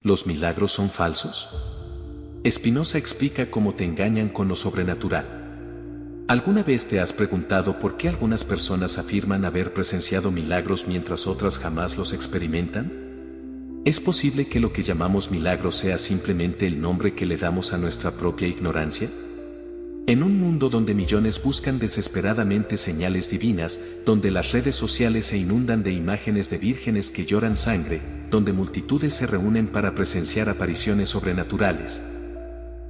¿Los milagros son falsos? Spinoza explica cómo te engañan con lo sobrenatural. ¿Alguna vez te has preguntado por qué algunas personas afirman haber presenciado milagros mientras otras jamás los experimentan? ¿Es posible que lo que llamamos milagro sea simplemente el nombre que le damos a nuestra propia ignorancia? En un mundo donde millones buscan desesperadamente señales divinas, donde las redes sociales se inundan de imágenes de vírgenes que lloran sangre, donde multitudes se reúnen para presenciar apariciones sobrenaturales,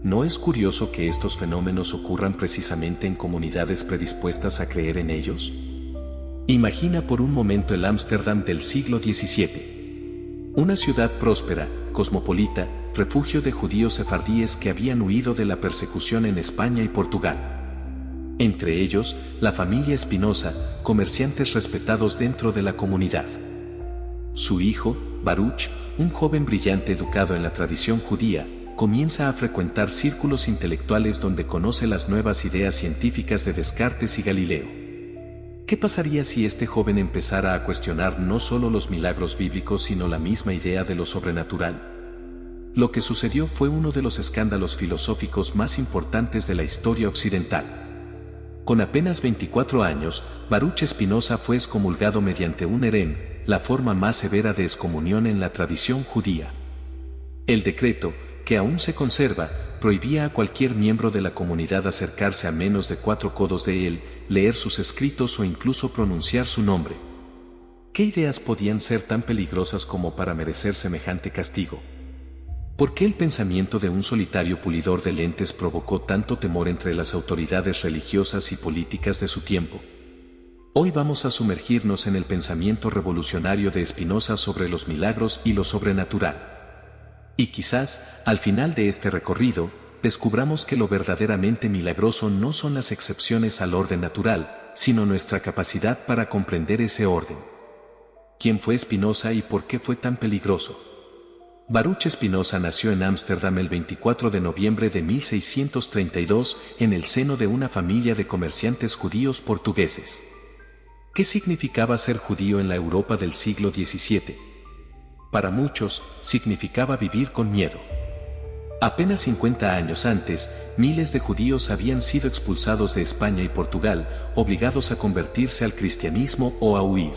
¿no es curioso que estos fenómenos ocurran precisamente en comunidades predispuestas a creer en ellos? Imagina por un momento el Ámsterdam del siglo XVII. Una ciudad próspera, cosmopolita, refugio de judíos sefardíes que habían huido de la persecución en España y Portugal. Entre ellos, la familia Spinoza, comerciantes respetados dentro de la comunidad. Su hijo, Baruch, un joven brillante educado en la tradición judía, comienza a frecuentar círculos intelectuales donde conoce las nuevas ideas científicas de Descartes y Galileo. ¿Qué pasaría si este joven empezara a cuestionar no solo los milagros bíblicos sino la misma idea de lo sobrenatural? Lo que sucedió fue uno de los escándalos filosóficos más importantes de la historia occidental. Con apenas 24 años, Baruch Spinoza fue excomulgado mediante un herem, la forma más severa de excomunión en la tradición judía. El decreto, que aún se conserva, prohibía a cualquier miembro de la comunidad acercarse a menos de 4 codos de él, leer sus escritos o incluso pronunciar su nombre. ¿Qué ideas podían ser tan peligrosas como para merecer semejante castigo? ¿Por qué el pensamiento de un solitario pulidor de lentes provocó tanto temor entre las autoridades religiosas y políticas de su tiempo? Hoy vamos a sumergirnos en el pensamiento revolucionario de Spinoza sobre los milagros y lo sobrenatural. Y quizás, al final de este recorrido, descubramos que lo verdaderamente milagroso no son las excepciones al orden natural, sino nuestra capacidad para comprender ese orden. ¿Quién fue Spinoza y por qué fue tan peligroso? Baruch Spinoza nació en Ámsterdam el 24 de noviembre de 1632 en el seno de una familia de comerciantes judíos portugueses. ¿Qué significaba ser judío en la Europa del siglo XVII? Para muchos, significaba vivir con miedo. Apenas 50 años antes, miles de judíos habían sido expulsados de España y Portugal, obligados a convertirse al cristianismo o a huir.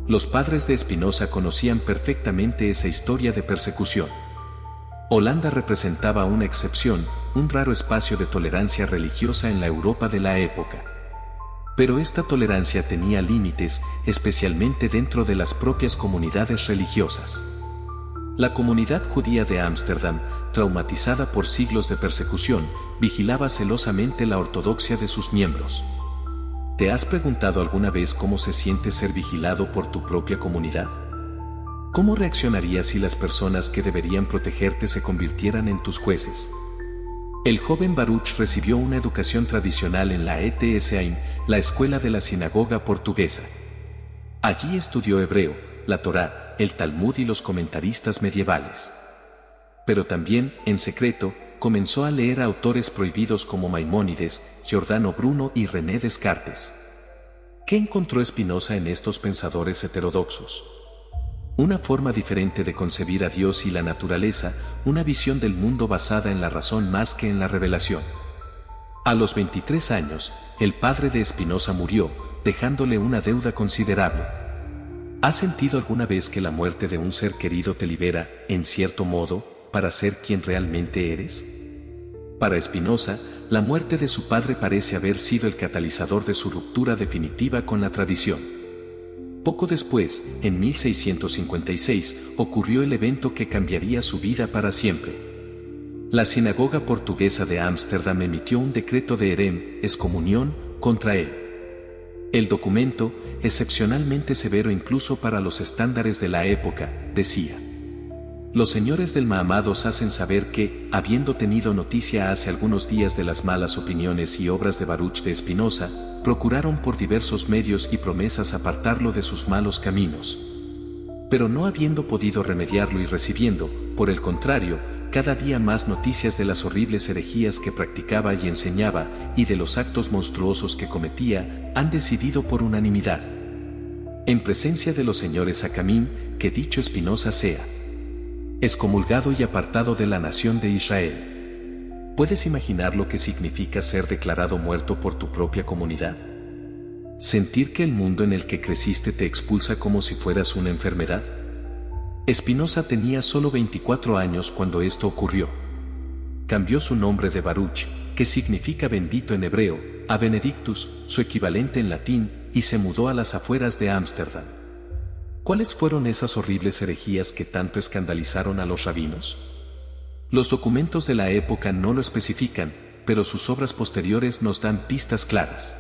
Los padres de Spinoza conocían perfectamente esa historia de persecución. Holanda representaba una excepción, un raro espacio de tolerancia religiosa en la Europa de la época. Pero esta tolerancia tenía límites, especialmente dentro de las propias comunidades religiosas. La comunidad judía de Ámsterdam, traumatizada por siglos de persecución, vigilaba celosamente la ortodoxia de sus miembros. ¿Te has preguntado alguna vez cómo se siente ser vigilado por tu propia comunidad? ¿Cómo reaccionarías si las personas que deberían protegerte se convirtieran en tus jueces? El joven Baruch recibió una educación tradicional en la ETSAIM, la escuela de la sinagoga portuguesa. Allí estudió hebreo, la Torá, el Talmud y los comentaristas medievales. Pero también, en secreto, comenzó a leer a autores prohibidos como Maimónides, Giordano Bruno y René Descartes. ¿Qué encontró Spinoza en estos pensadores heterodoxos? Una forma diferente de concebir a Dios y la naturaleza, una visión del mundo basada en la razón más que en la revelación. A los 23 años, el padre de Spinoza murió, dejándole una deuda considerable. ¿Has sentido alguna vez que la muerte de un ser querido te libera, en cierto modo, para ser quien realmente eres? Para Spinoza, la muerte de su padre parece haber sido el catalizador de su ruptura definitiva con la tradición. Poco después, en 1656, ocurrió el evento que cambiaría su vida para siempre. La sinagoga portuguesa de Ámsterdam emitió un decreto de herem, excomunión, contra él. El documento, excepcionalmente severo incluso para los estándares de la época, decía: los señores del Mahamad os hacen saber que, habiendo tenido noticia hace algunos días de las malas opiniones y obras de Baruch de Spinoza, procuraron por diversos medios y promesas apartarlo de sus malos caminos. Pero no habiendo podido remediarlo y recibiendo, por el contrario, cada día más noticias de las horribles herejías que practicaba y enseñaba, y de los actos monstruosos que cometía, han decidido por unanimidad, en presencia de los señores Acamín, que dicho Spinoza sea excomulgado y apartado de la nación de Israel. ¿Puedes imaginar lo que significa ser declarado muerto por tu propia comunidad? Sentir que el mundo en el que creciste te expulsa como si fueras una enfermedad. Spinoza tenía solo 24 años cuando esto ocurrió. Cambió su nombre de Baruch, que significa bendito en hebreo, a Benedictus, su equivalente en latín, y se mudó a las afueras de Ámsterdam. ¿Cuáles fueron esas horribles herejías que tanto escandalizaron a los rabinos? Los documentos de la época no lo especifican, pero sus obras posteriores nos dan pistas claras.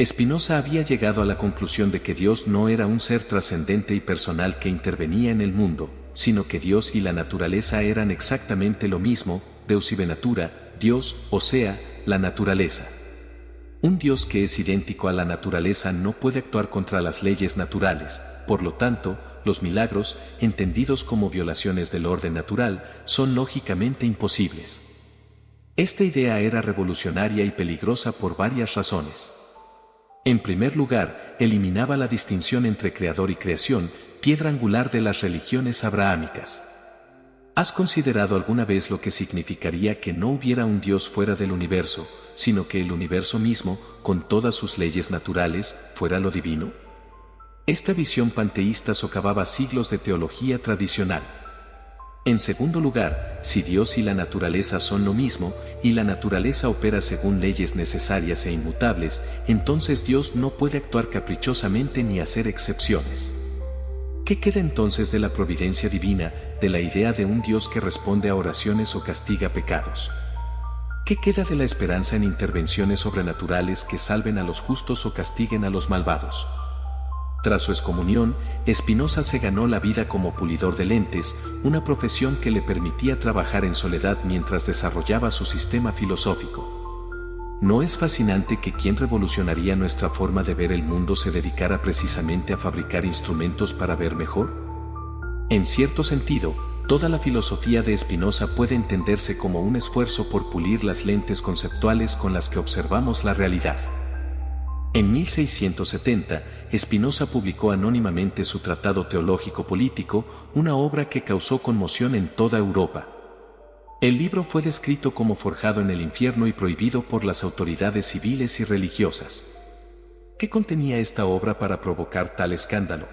Spinoza había llegado a la conclusión de que Dios no era un ser trascendente y personal que intervenía en el mundo, sino que Dios y la naturaleza eran exactamente lo mismo, Deus ibe natura, Dios, o sea, la naturaleza. Un Dios que es idéntico a la naturaleza no puede actuar contra las leyes naturales, por lo tanto, los milagros, entendidos como violaciones del orden natural, son lógicamente imposibles. Esta idea era revolucionaria y peligrosa por varias razones. En primer lugar, eliminaba la distinción entre creador y creación, piedra angular de las religiones abrahámicas. ¿Has considerado alguna vez lo que significaría que no hubiera un Dios fuera del universo, sino que el universo mismo, con todas sus leyes naturales, fuera lo divino? Esta visión panteísta socavaba siglos de teología tradicional. En segundo lugar, si Dios y la naturaleza son lo mismo, y la naturaleza opera según leyes necesarias e inmutables, entonces Dios no puede actuar caprichosamente ni hacer excepciones. ¿Qué queda entonces de la providencia divina, de la idea de un Dios que responde a oraciones o castiga pecados? ¿Qué queda de la esperanza en intervenciones sobrenaturales que salven a los justos o castiguen a los malvados? Tras su excomunión, Spinoza se ganó la vida como pulidor de lentes, una profesión que le permitía trabajar en soledad mientras desarrollaba su sistema filosófico. ¿No es fascinante que quien revolucionaría nuestra forma de ver el mundo se dedicara precisamente a fabricar instrumentos para ver mejor? En cierto sentido, toda la filosofía de Spinoza puede entenderse como un esfuerzo por pulir las lentes conceptuales con las que observamos la realidad. En 1670, Spinoza publicó anónimamente su Tratado Teológico Político, una obra que causó conmoción en toda Europa. El libro fue descrito como forjado en el infierno y prohibido por las autoridades civiles y religiosas. ¿Qué contenía esta obra para provocar tal escándalo?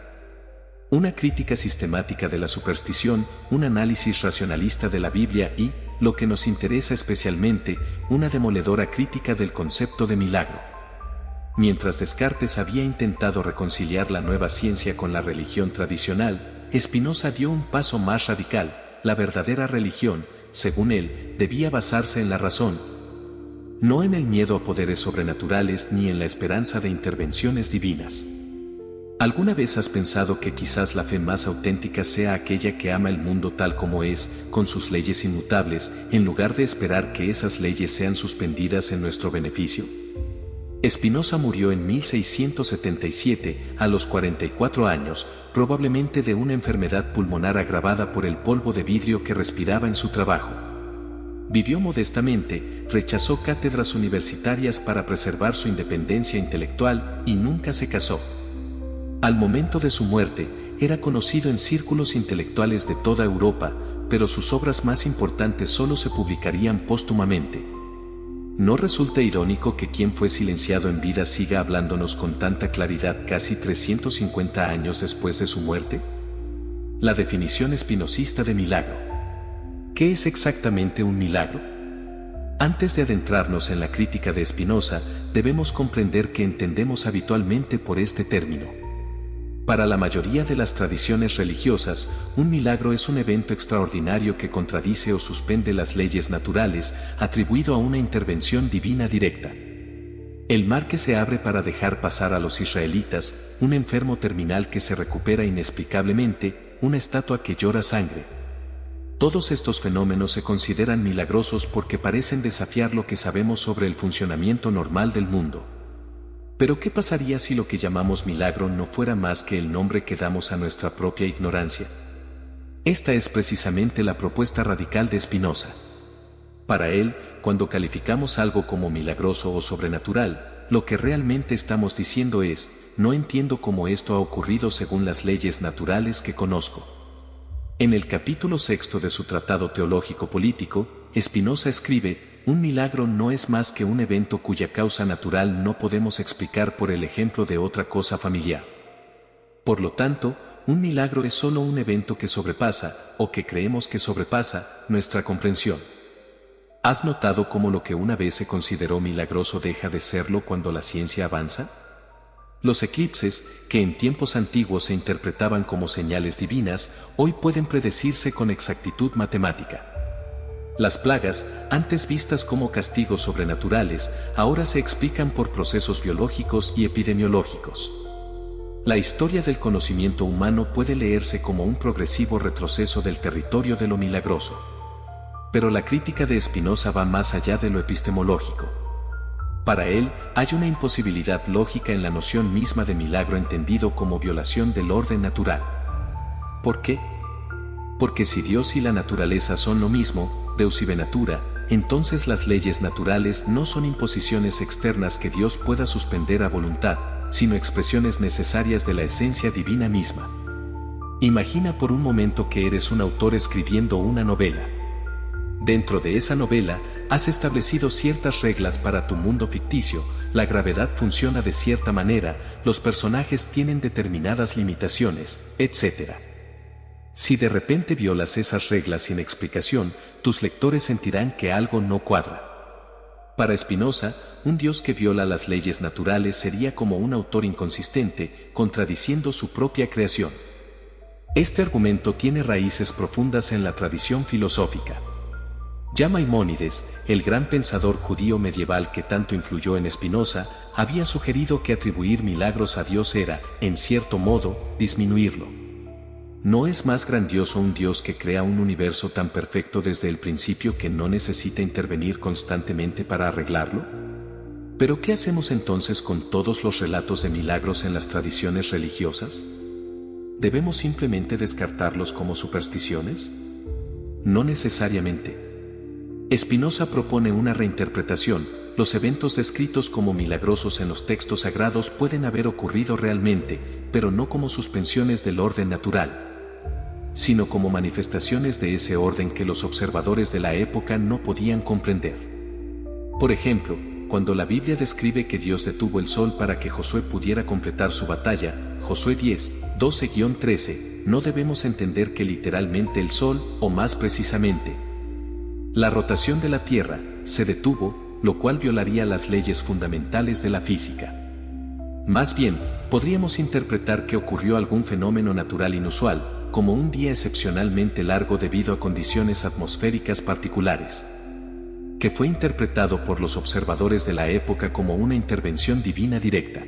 Una crítica sistemática de la superstición, un análisis racionalista de la Biblia y, lo que nos interesa especialmente, una demoledora crítica del concepto de milagro. Mientras Descartes había intentado reconciliar la nueva ciencia con la religión tradicional, Spinoza dio un paso más radical. La verdadera religión, según él, debía basarse en la razón, no en el miedo a poderes sobrenaturales ni en la esperanza de intervenciones divinas. ¿Alguna vez has pensado que quizás la fe más auténtica sea aquella que ama el mundo tal como es, con sus leyes inmutables, en lugar de esperar que esas leyes sean suspendidas en nuestro beneficio? Spinoza murió en 1677, a los 44 años, probablemente de una enfermedad pulmonar agravada por el polvo de vidrio que respiraba en su trabajo. Vivió modestamente, rechazó cátedras universitarias para preservar su independencia intelectual y nunca se casó. Al momento de su muerte, era conocido en círculos intelectuales de toda Europa, pero sus obras más importantes solo se publicarían póstumamente. ¿No resulta irónico que quien fue silenciado en vida siga hablándonos con tanta claridad casi 350 años después de su muerte? La definición espinosista de milagro. ¿Qué es exactamente un milagro? Antes de adentrarnos en la crítica de Spinoza, debemos comprender qué entendemos habitualmente por este término. Para la mayoría de las tradiciones religiosas, un milagro es un evento extraordinario que contradice o suspende las leyes naturales, atribuido a una intervención divina directa. El mar que se abre para dejar pasar a los israelitas, un enfermo terminal que se recupera inexplicablemente, una estatua que llora sangre. Todos estos fenómenos se consideran milagrosos porque parecen desafiar lo que sabemos sobre el funcionamiento normal del mundo. Pero ¿qué pasaría si lo que llamamos milagro no fuera más que el nombre que damos a nuestra propia ignorancia? Esta es precisamente la propuesta radical de Spinoza. Para él, cuando calificamos algo como milagroso o sobrenatural, lo que realmente estamos diciendo es, no entiendo cómo esto ha ocurrido según las leyes naturales que conozco. En el capítulo 6 de su Tratado Teológico Político, Spinoza escribe: un milagro no es más que un evento cuya causa natural no podemos explicar por el ejemplo de otra cosa familiar. Por lo tanto, un milagro es solo un evento que sobrepasa, o que creemos que sobrepasa, nuestra comprensión. ¿Has notado cómo lo que una vez se consideró milagroso deja de serlo cuando la ciencia avanza? Los eclipses, que en tiempos antiguos se interpretaban como señales divinas, hoy pueden predecirse con exactitud matemática. Las plagas, antes vistas como castigos sobrenaturales, ahora se explican por procesos biológicos y epidemiológicos. La historia del conocimiento humano puede leerse como un progresivo retroceso del territorio de lo milagroso. Pero la crítica de Spinoza va más allá de lo epistemológico. Para él, hay una imposibilidad lógica en la noción misma de milagro entendido como violación del orden natural. ¿Por qué? Porque si Dios y la naturaleza son lo mismo, Deus ibe natura, entonces las leyes naturales no son imposiciones externas que Dios pueda suspender a voluntad, sino expresiones necesarias de la esencia divina misma. Imagina por un momento que eres un autor escribiendo una novela. Dentro de esa novela, has establecido ciertas reglas para tu mundo ficticio, la gravedad funciona de cierta manera, los personajes tienen determinadas limitaciones, etc. Si de repente violas esas reglas sin explicación, tus lectores sentirán que algo no cuadra. Para Spinoza, un Dios que viola las leyes naturales sería como un autor inconsistente, contradiciendo su propia creación. Este argumento tiene raíces profundas en la tradición filosófica. Ya Maimónides, el gran pensador judío medieval que tanto influyó en Spinoza, había sugerido que atribuir milagros a Dios era, en cierto modo, disminuirlo. ¿No es más grandioso un Dios que crea un universo tan perfecto desde el principio que no necesita intervenir constantemente para arreglarlo? ¿Pero qué hacemos entonces con todos los relatos de milagros en las tradiciones religiosas? ¿Debemos simplemente descartarlos como supersticiones? No necesariamente. Spinoza propone una reinterpretación. Los eventos descritos como milagrosos en los textos sagrados pueden haber ocurrido realmente, pero no como suspensiones del orden natural, sino como manifestaciones de ese orden que los observadores de la época no podían comprender. Por ejemplo, cuando la Biblia describe que Dios detuvo el sol para que Josué pudiera completar su batalla, Josué 10, 12-13, no debemos entender que literalmente el sol, o más precisamente, la rotación de la Tierra, se detuvo, lo cual violaría las leyes fundamentales de la física. Más bien, podríamos interpretar que ocurrió algún fenómeno natural inusual, como un día excepcionalmente largo debido a condiciones atmosféricas particulares, que fue interpretado por los observadores de la época como una intervención divina directa.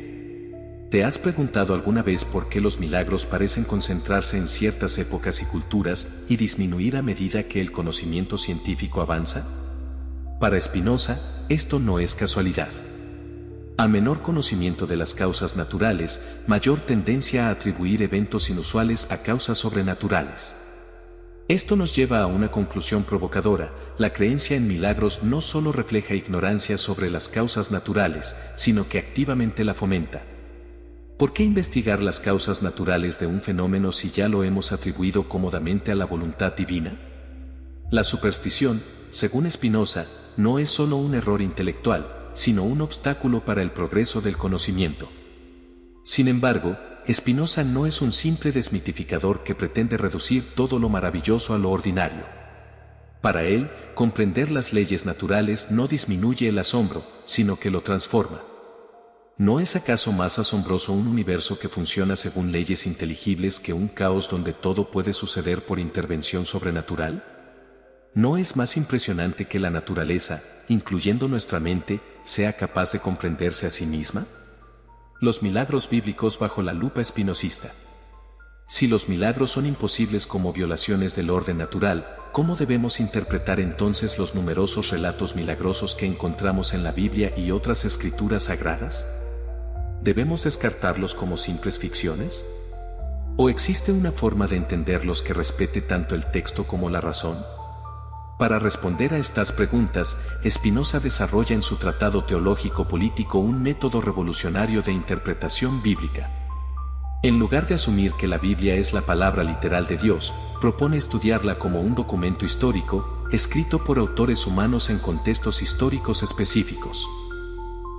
¿Te has preguntado alguna vez por qué los milagros parecen concentrarse en ciertas épocas y culturas y disminuir a medida que el conocimiento científico avanza? Para Spinoza, esto no es casualidad. A menor conocimiento de las causas naturales, mayor tendencia a atribuir eventos inusuales a causas sobrenaturales. Esto nos lleva a una conclusión provocadora: la creencia en milagros no solo refleja ignorancia sobre las causas naturales, sino que activamente la fomenta. ¿Por qué investigar las causas naturales de un fenómeno si ya lo hemos atribuido cómodamente a la voluntad divina? La superstición, según Spinoza, no es solo un error intelectual, sino un obstáculo para el progreso del conocimiento. Sin embargo, Spinoza no es un simple desmitificador que pretende reducir todo lo maravilloso a lo ordinario. Para él, comprender las leyes naturales no disminuye el asombro, sino que lo transforma. ¿No es acaso más asombroso un universo que funciona según leyes inteligibles que un caos donde todo puede suceder por intervención sobrenatural? ¿No es más impresionante que la naturaleza, incluyendo nuestra mente, sea capaz de comprenderse a sí misma? Los milagros bíblicos bajo la lupa espinosista. Si los milagros son imposibles como violaciones del orden natural, ¿cómo debemos interpretar entonces los numerosos relatos milagrosos que encontramos en la Biblia y otras escrituras sagradas? ¿Debemos descartarlos como simples ficciones? ¿O existe una forma de entenderlos que respete tanto el texto como la razón? Para responder a estas preguntas, Spinoza desarrolla en su Tratado Teológico Político un método revolucionario de interpretación bíblica. En lugar de asumir que la Biblia es la palabra literal de Dios, propone estudiarla como un documento histórico, escrito por autores humanos en contextos históricos específicos.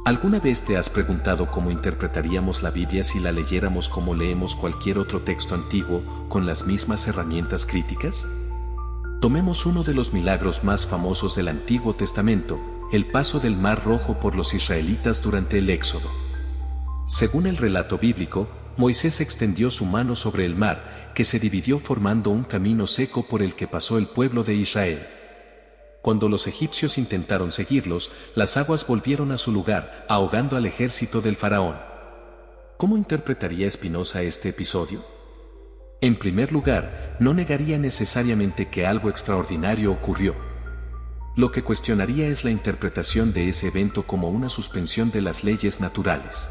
¿Alguna vez te has preguntado cómo interpretaríamos la Biblia si la leyéramos como leemos cualquier otro texto antiguo, con las mismas herramientas críticas? Tomemos uno de los milagros más famosos del Antiguo Testamento, el paso del Mar Rojo por los israelitas durante el Éxodo. Según el relato bíblico, Moisés extendió su mano sobre el mar, que se dividió formando un camino seco por el que pasó el pueblo de Israel. Cuando los egipcios intentaron seguirlos, las aguas volvieron a su lugar, ahogando al ejército del faraón. ¿Cómo interpretaría Spinoza este episodio? En primer lugar, no negaría necesariamente que algo extraordinario ocurrió. Lo que cuestionaría es la interpretación de ese evento como una suspensión de las leyes naturales.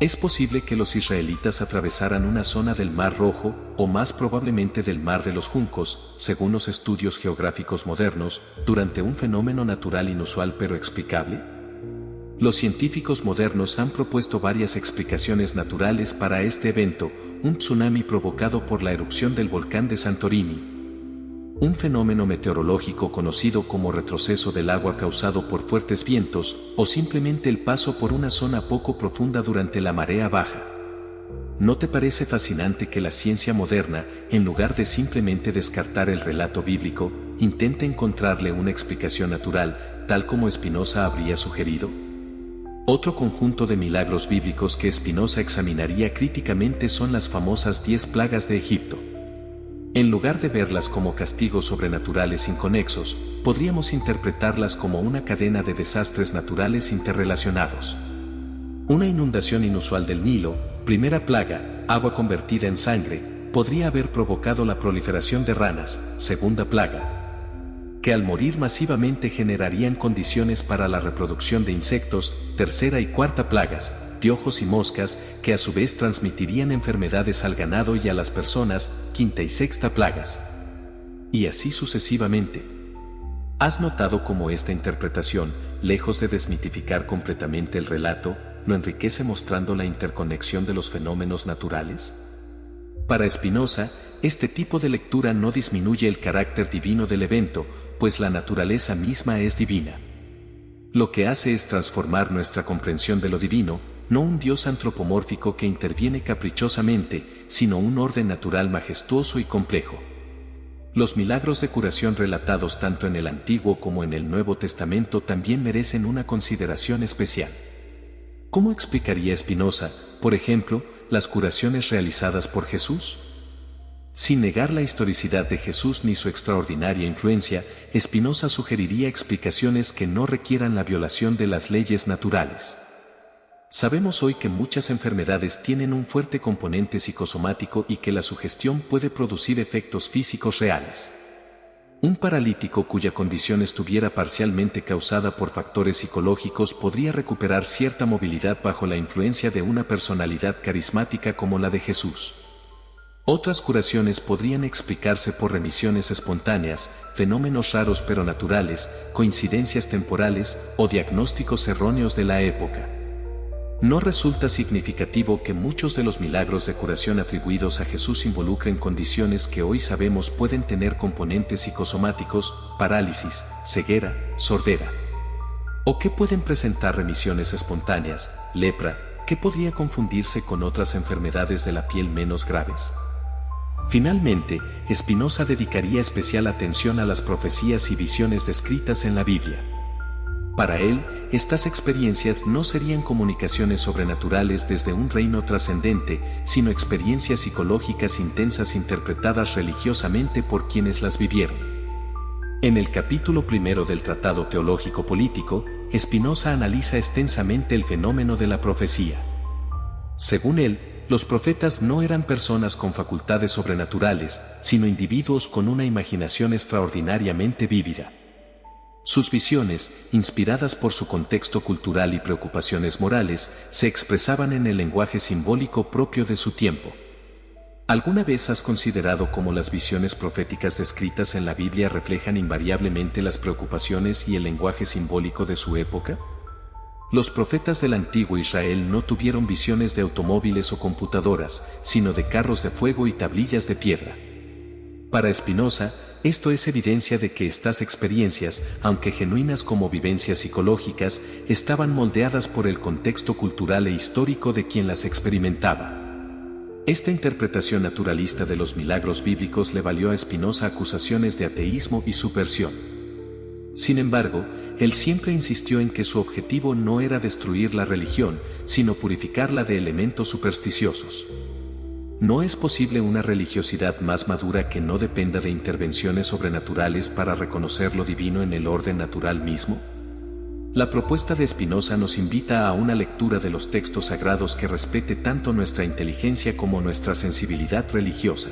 Es posible que los israelitas atravesaran una zona del Mar Rojo, o más probablemente del Mar de los Juncos, según los estudios geográficos modernos, durante un fenómeno natural inusual pero explicable. Los científicos modernos han propuesto varias explicaciones naturales para este evento: un tsunami provocado por la erupción del volcán de Santorini, un fenómeno meteorológico conocido como retroceso del agua causado por fuertes vientos, o simplemente el paso por una zona poco profunda durante la marea baja. ¿No te parece fascinante que la ciencia moderna, en lugar de simplemente descartar el relato bíblico, intente encontrarle una explicación natural, tal como Spinoza habría sugerido? Otro conjunto de milagros bíblicos que Spinoza examinaría críticamente son las famosas 10 plagas de Egipto. En lugar de verlas como castigos sobrenaturales inconexos, podríamos interpretarlas como una cadena de desastres naturales interrelacionados. Una inundación inusual del Nilo, primera plaga, agua convertida en sangre, podría haber provocado la proliferación de ranas, segunda plaga, que al morir masivamente generarían condiciones para la reproducción de insectos, tercera y cuarta plagas, piojos y moscas, que a su vez transmitirían enfermedades al ganado y a las personas, quinta y sexta plagas. Y así sucesivamente. ¿Has notado cómo esta interpretación, lejos de desmitificar completamente el relato, lo enriquece mostrando la interconexión de los fenómenos naturales? Para Spinoza, este tipo de lectura no disminuye el carácter divino del evento, pues la naturaleza misma es divina. Lo que hace es transformar nuestra comprensión de lo divino, no un Dios antropomórfico que interviene caprichosamente, sino un orden natural majestuoso y complejo. Los milagros de curación relatados tanto en el Antiguo como en el Nuevo Testamento también merecen una consideración especial. ¿Cómo explicaría Spinoza, por ejemplo, las curaciones realizadas por Jesús? Sin negar la historicidad de Jesús ni su extraordinaria influencia, Spinoza sugeriría explicaciones que no requieran la violación de las leyes naturales. Sabemos hoy que muchas enfermedades tienen un fuerte componente psicosomático y que la sugestión puede producir efectos físicos reales. Un paralítico cuya condición estuviera parcialmente causada por factores psicológicos podría recuperar cierta movilidad bajo la influencia de una personalidad carismática como la de Jesús. Otras curaciones podrían explicarse por remisiones espontáneas, fenómenos raros pero naturales, coincidencias temporales o diagnósticos erróneos de la época. No resulta significativo que muchos de los milagros de curación atribuidos a Jesús involucren condiciones que hoy sabemos pueden tener componentes psicosomáticos, parálisis, ceguera, sordera. O que pueden presentar remisiones espontáneas, lepra, que podría confundirse con otras enfermedades de la piel menos graves. Finalmente, Spinoza dedicaría especial atención a las profecías y visiones descritas en la Biblia. Para él, estas experiencias no serían comunicaciones sobrenaturales desde un reino trascendente, sino experiencias psicológicas intensas interpretadas religiosamente por quienes las vivieron. En el capítulo primero del Tratado Teológico Político, Spinoza analiza extensamente el fenómeno de la profecía. Según él, los profetas no eran personas con facultades sobrenaturales, sino individuos con una imaginación extraordinariamente vívida. Sus visiones, inspiradas por su contexto cultural y preocupaciones morales, se expresaban en el lenguaje simbólico propio de su tiempo. ¿Alguna vez has considerado cómo las visiones proféticas descritas en la Biblia reflejan invariablemente las preocupaciones y el lenguaje simbólico de su época? Los profetas del antiguo Israel no tuvieron visiones de automóviles o computadoras, sino de carros de fuego y tablillas de piedra. Para Spinoza, esto es evidencia de que estas experiencias, aunque genuinas como vivencias psicológicas, estaban moldeadas por el contexto cultural e histórico de quien las experimentaba. Esta interpretación naturalista de los milagros bíblicos le valió a Spinoza acusaciones de ateísmo y subversión. Sin embargo, él siempre insistió en que su objetivo no era destruir la religión, sino purificarla de elementos supersticiosos. ¿No es posible una religiosidad más madura que no dependa de intervenciones sobrenaturales para reconocer lo divino en el orden natural mismo? La propuesta de Spinoza nos invita a una lectura de los textos sagrados que respete tanto nuestra inteligencia como nuestra sensibilidad religiosa.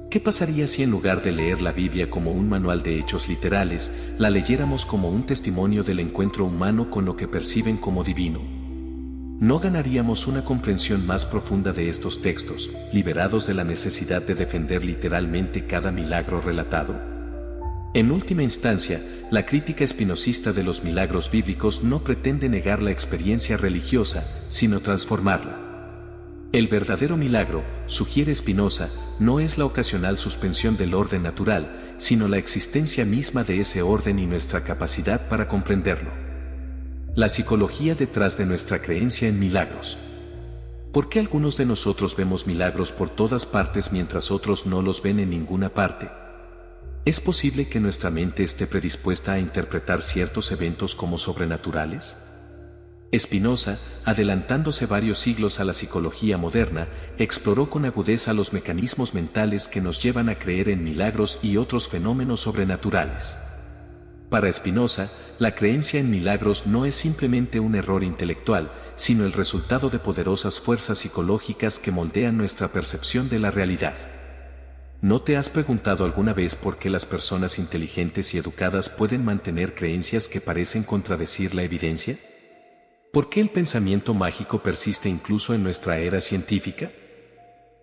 ¿Qué pasaría si en lugar de leer la Biblia como un manual de hechos literales, la leyéramos como un testimonio del encuentro humano con lo que perciben como divino? ¿No ganaríamos una comprensión más profunda de estos textos, liberados de la necesidad de defender literalmente cada milagro relatado? En última instancia, la crítica espinosista de los milagros bíblicos no pretende negar la experiencia religiosa, sino transformarla. El verdadero milagro, sugiere Spinoza, no es la ocasional suspensión del orden natural, sino la existencia misma de ese orden y nuestra capacidad para comprenderlo. La psicología detrás de nuestra creencia en milagros. ¿Por qué algunos de nosotros vemos milagros por todas partes mientras otros no los ven en ninguna parte? ¿Es posible que nuestra mente esté predispuesta a interpretar ciertos eventos como sobrenaturales? Spinoza, adelantándose varios siglos a la psicología moderna, exploró con agudeza los mecanismos mentales que nos llevan a creer en milagros y otros fenómenos sobrenaturales. Para Spinoza, la creencia en milagros no es simplemente un error intelectual, sino el resultado de poderosas fuerzas psicológicas que moldean nuestra percepción de la realidad. ¿No te has preguntado alguna vez por qué las personas inteligentes y educadas pueden mantener creencias que parecen contradecir la evidencia? ¿Por qué el pensamiento mágico persiste incluso en nuestra era científica?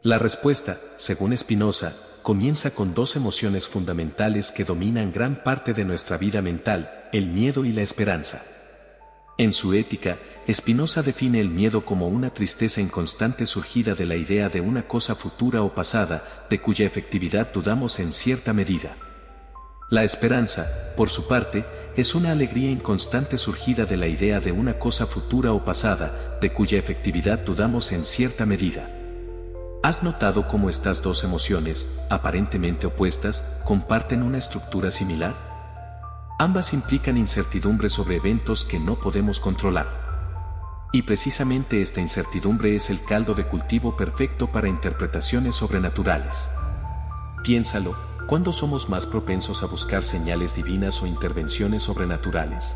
La respuesta, según Spinoza, comienza con dos emociones fundamentales que dominan gran parte de nuestra vida mental, el miedo y la esperanza. En su Ética, Spinoza define el miedo como una tristeza inconstante surgida de la idea de una cosa futura o pasada, de cuya efectividad dudamos en cierta medida. La esperanza, por su parte, es una alegría inconstante surgida de la idea de una cosa futura o pasada, de cuya efectividad dudamos en cierta medida. ¿Has notado cómo estas dos emociones, aparentemente opuestas, comparten una estructura similar? Ambas implican incertidumbre sobre eventos que no podemos controlar. Y precisamente esta incertidumbre es el caldo de cultivo perfecto para interpretaciones sobrenaturales. Piénsalo, ¿cuándo somos más propensos a buscar señales divinas o intervenciones sobrenaturales?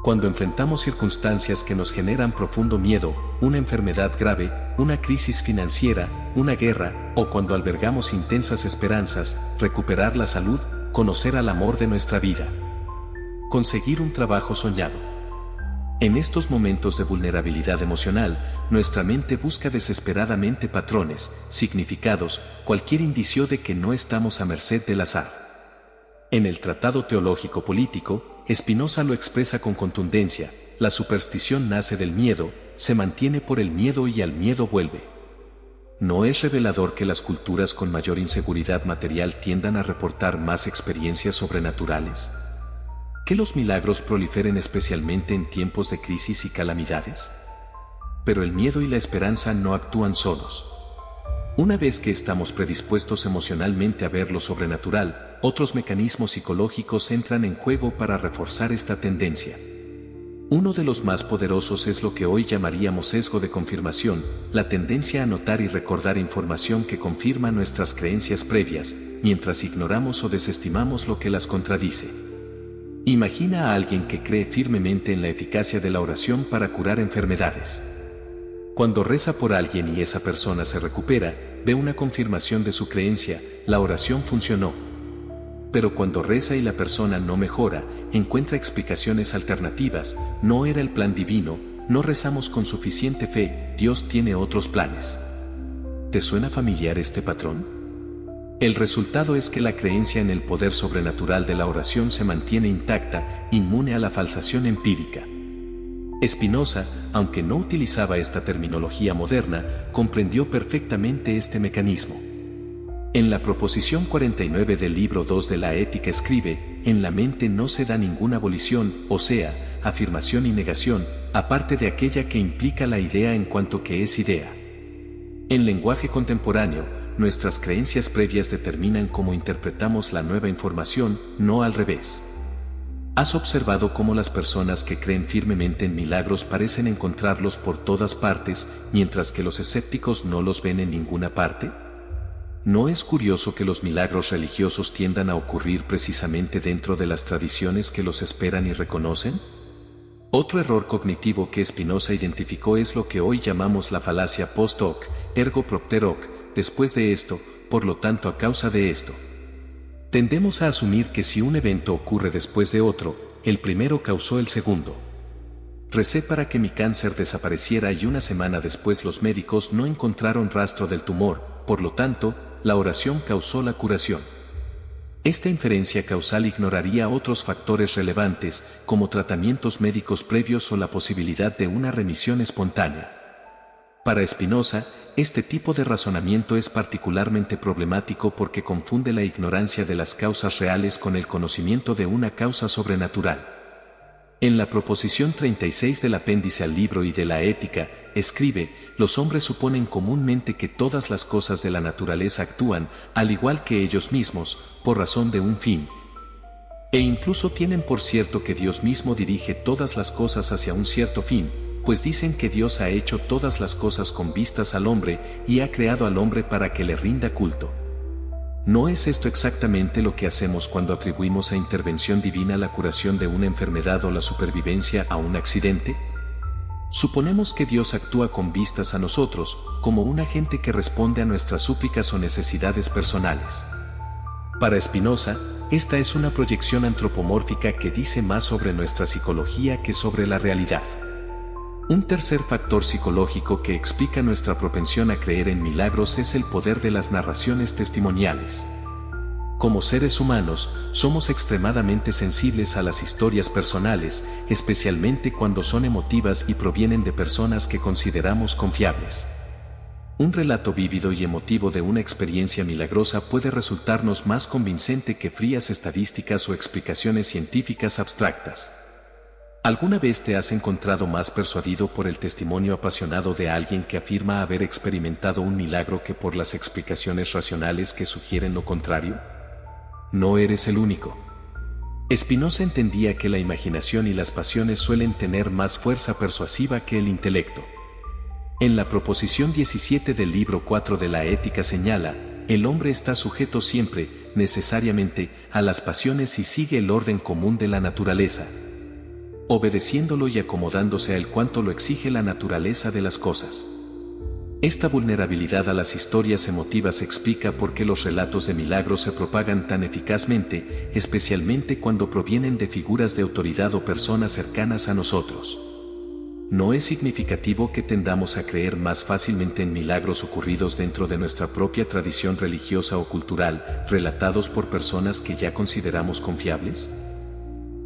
Cuando enfrentamos circunstancias que nos generan profundo miedo, una enfermedad grave, una crisis financiera, una guerra, o cuando albergamos intensas esperanzas, recuperar la salud, conocer al amor de nuestra vida. Conseguir un trabajo soñado. En estos momentos de vulnerabilidad emocional, nuestra mente busca desesperadamente patrones, significados, cualquier indicio de que no estamos a merced del azar. En el Tratado Teológico Político, Spinoza lo expresa con contundencia: la superstición nace del miedo, se mantiene por el miedo y al miedo vuelve. ¿No es revelador que las culturas con mayor inseguridad material tiendan a reportar más experiencias sobrenaturales? ¿Que los milagros proliferen especialmente en tiempos de crisis y calamidades? Pero el miedo y la esperanza no actúan solos. Una vez que estamos predispuestos emocionalmente a ver lo sobrenatural, otros mecanismos psicológicos entran en juego para reforzar esta tendencia. Uno de los más poderosos es lo que hoy llamaríamos sesgo de confirmación, la tendencia a notar y recordar información que confirma nuestras creencias previas, mientras ignoramos o desestimamos lo que las contradice. Imagina a alguien que cree firmemente en la eficacia de la oración para curar enfermedades. Cuando reza por alguien y esa persona se recupera, ve una confirmación de su creencia: la oración funcionó. Pero cuando reza y la persona no mejora, encuentra explicaciones alternativas: no era el plan divino, no rezamos con suficiente fe, Dios tiene otros planes. ¿Te suena familiar este patrón? El resultado es que la creencia en el poder sobrenatural de la oración se mantiene intacta, inmune a la falsación empírica. Spinoza, aunque no utilizaba esta terminología moderna, comprendió perfectamente este mecanismo. En la proposición 49 del libro 2 de la Ética escribe: en la mente no se da ninguna abolición, o sea, afirmación y negación, aparte de aquella que implica la idea en cuanto que es idea. En lenguaje contemporáneo, nuestras creencias previas determinan cómo interpretamos la nueva información, no al revés. ¿Has observado cómo las personas que creen firmemente en milagros parecen encontrarlos por todas partes, mientras que los escépticos no los ven en ninguna parte? ¿No es curioso que los milagros religiosos tiendan a ocurrir precisamente dentro de las tradiciones que los esperan y reconocen? Otro error cognitivo que Spinoza identificó es lo que hoy llamamos la falacia post hoc, ergo propter hoc, después de esto, por lo tanto a causa de esto. Tendemos a asumir que si un evento ocurre después de otro, el primero causó el segundo. Recé para que mi cáncer desapareciera y una semana después los médicos no encontraron rastro del tumor, por lo tanto, la oración causó la curación. Esta inferencia causal ignoraría otros factores relevantes, como tratamientos médicos previos o la posibilidad de una remisión espontánea. Para Spinoza, este tipo de razonamiento es particularmente problemático porque confunde la ignorancia de las causas reales con el conocimiento de una causa sobrenatural. En la proposición 36 del apéndice al libro y de la Ética, escribe: los hombres suponen comúnmente que todas las cosas de la naturaleza actúan, al igual que ellos mismos, por razón de un fin. E incluso tienen por cierto que Dios mismo dirige todas las cosas hacia un cierto fin, pues dicen que Dios ha hecho todas las cosas con vistas al hombre y ha creado al hombre para que le rinda culto. ¿No es esto exactamente lo que hacemos cuando atribuimos a intervención divina la curación de una enfermedad o la supervivencia a un accidente? Suponemos que Dios actúa con vistas a nosotros, como un agente que responde a nuestras súplicas o necesidades personales. Para Spinoza, esta es una proyección antropomórfica que dice más sobre nuestra psicología que sobre la realidad. Un tercer factor psicológico que explica nuestra propensión a creer en milagros es el poder de las narraciones testimoniales. Como seres humanos, somos extremadamente sensibles a las historias personales, especialmente cuando son emotivas y provienen de personas que consideramos confiables. Un relato vívido y emotivo de una experiencia milagrosa puede resultarnos más convincente que frías estadísticas o explicaciones científicas abstractas. ¿Alguna vez te has encontrado más persuadido por el testimonio apasionado de alguien que afirma haber experimentado un milagro que por las explicaciones racionales que sugieren lo contrario? No eres el único. Spinoza entendía que la imaginación y las pasiones suelen tener más fuerza persuasiva que el intelecto. En la proposición 17 del libro 4 de la Ética señala: el hombre está sujeto siempre, necesariamente, a las pasiones y sigue el orden común de la naturaleza, obedeciéndolo y acomodándose a él cuanto lo exige la naturaleza de las cosas. Esta vulnerabilidad a las historias emotivas explica por qué los relatos de milagros se propagan tan eficazmente, especialmente cuando provienen de figuras de autoridad o personas cercanas a nosotros. ¿No es significativo que tendamos a creer más fácilmente en milagros ocurridos dentro de nuestra propia tradición religiosa o cultural, relatados por personas que ya consideramos confiables?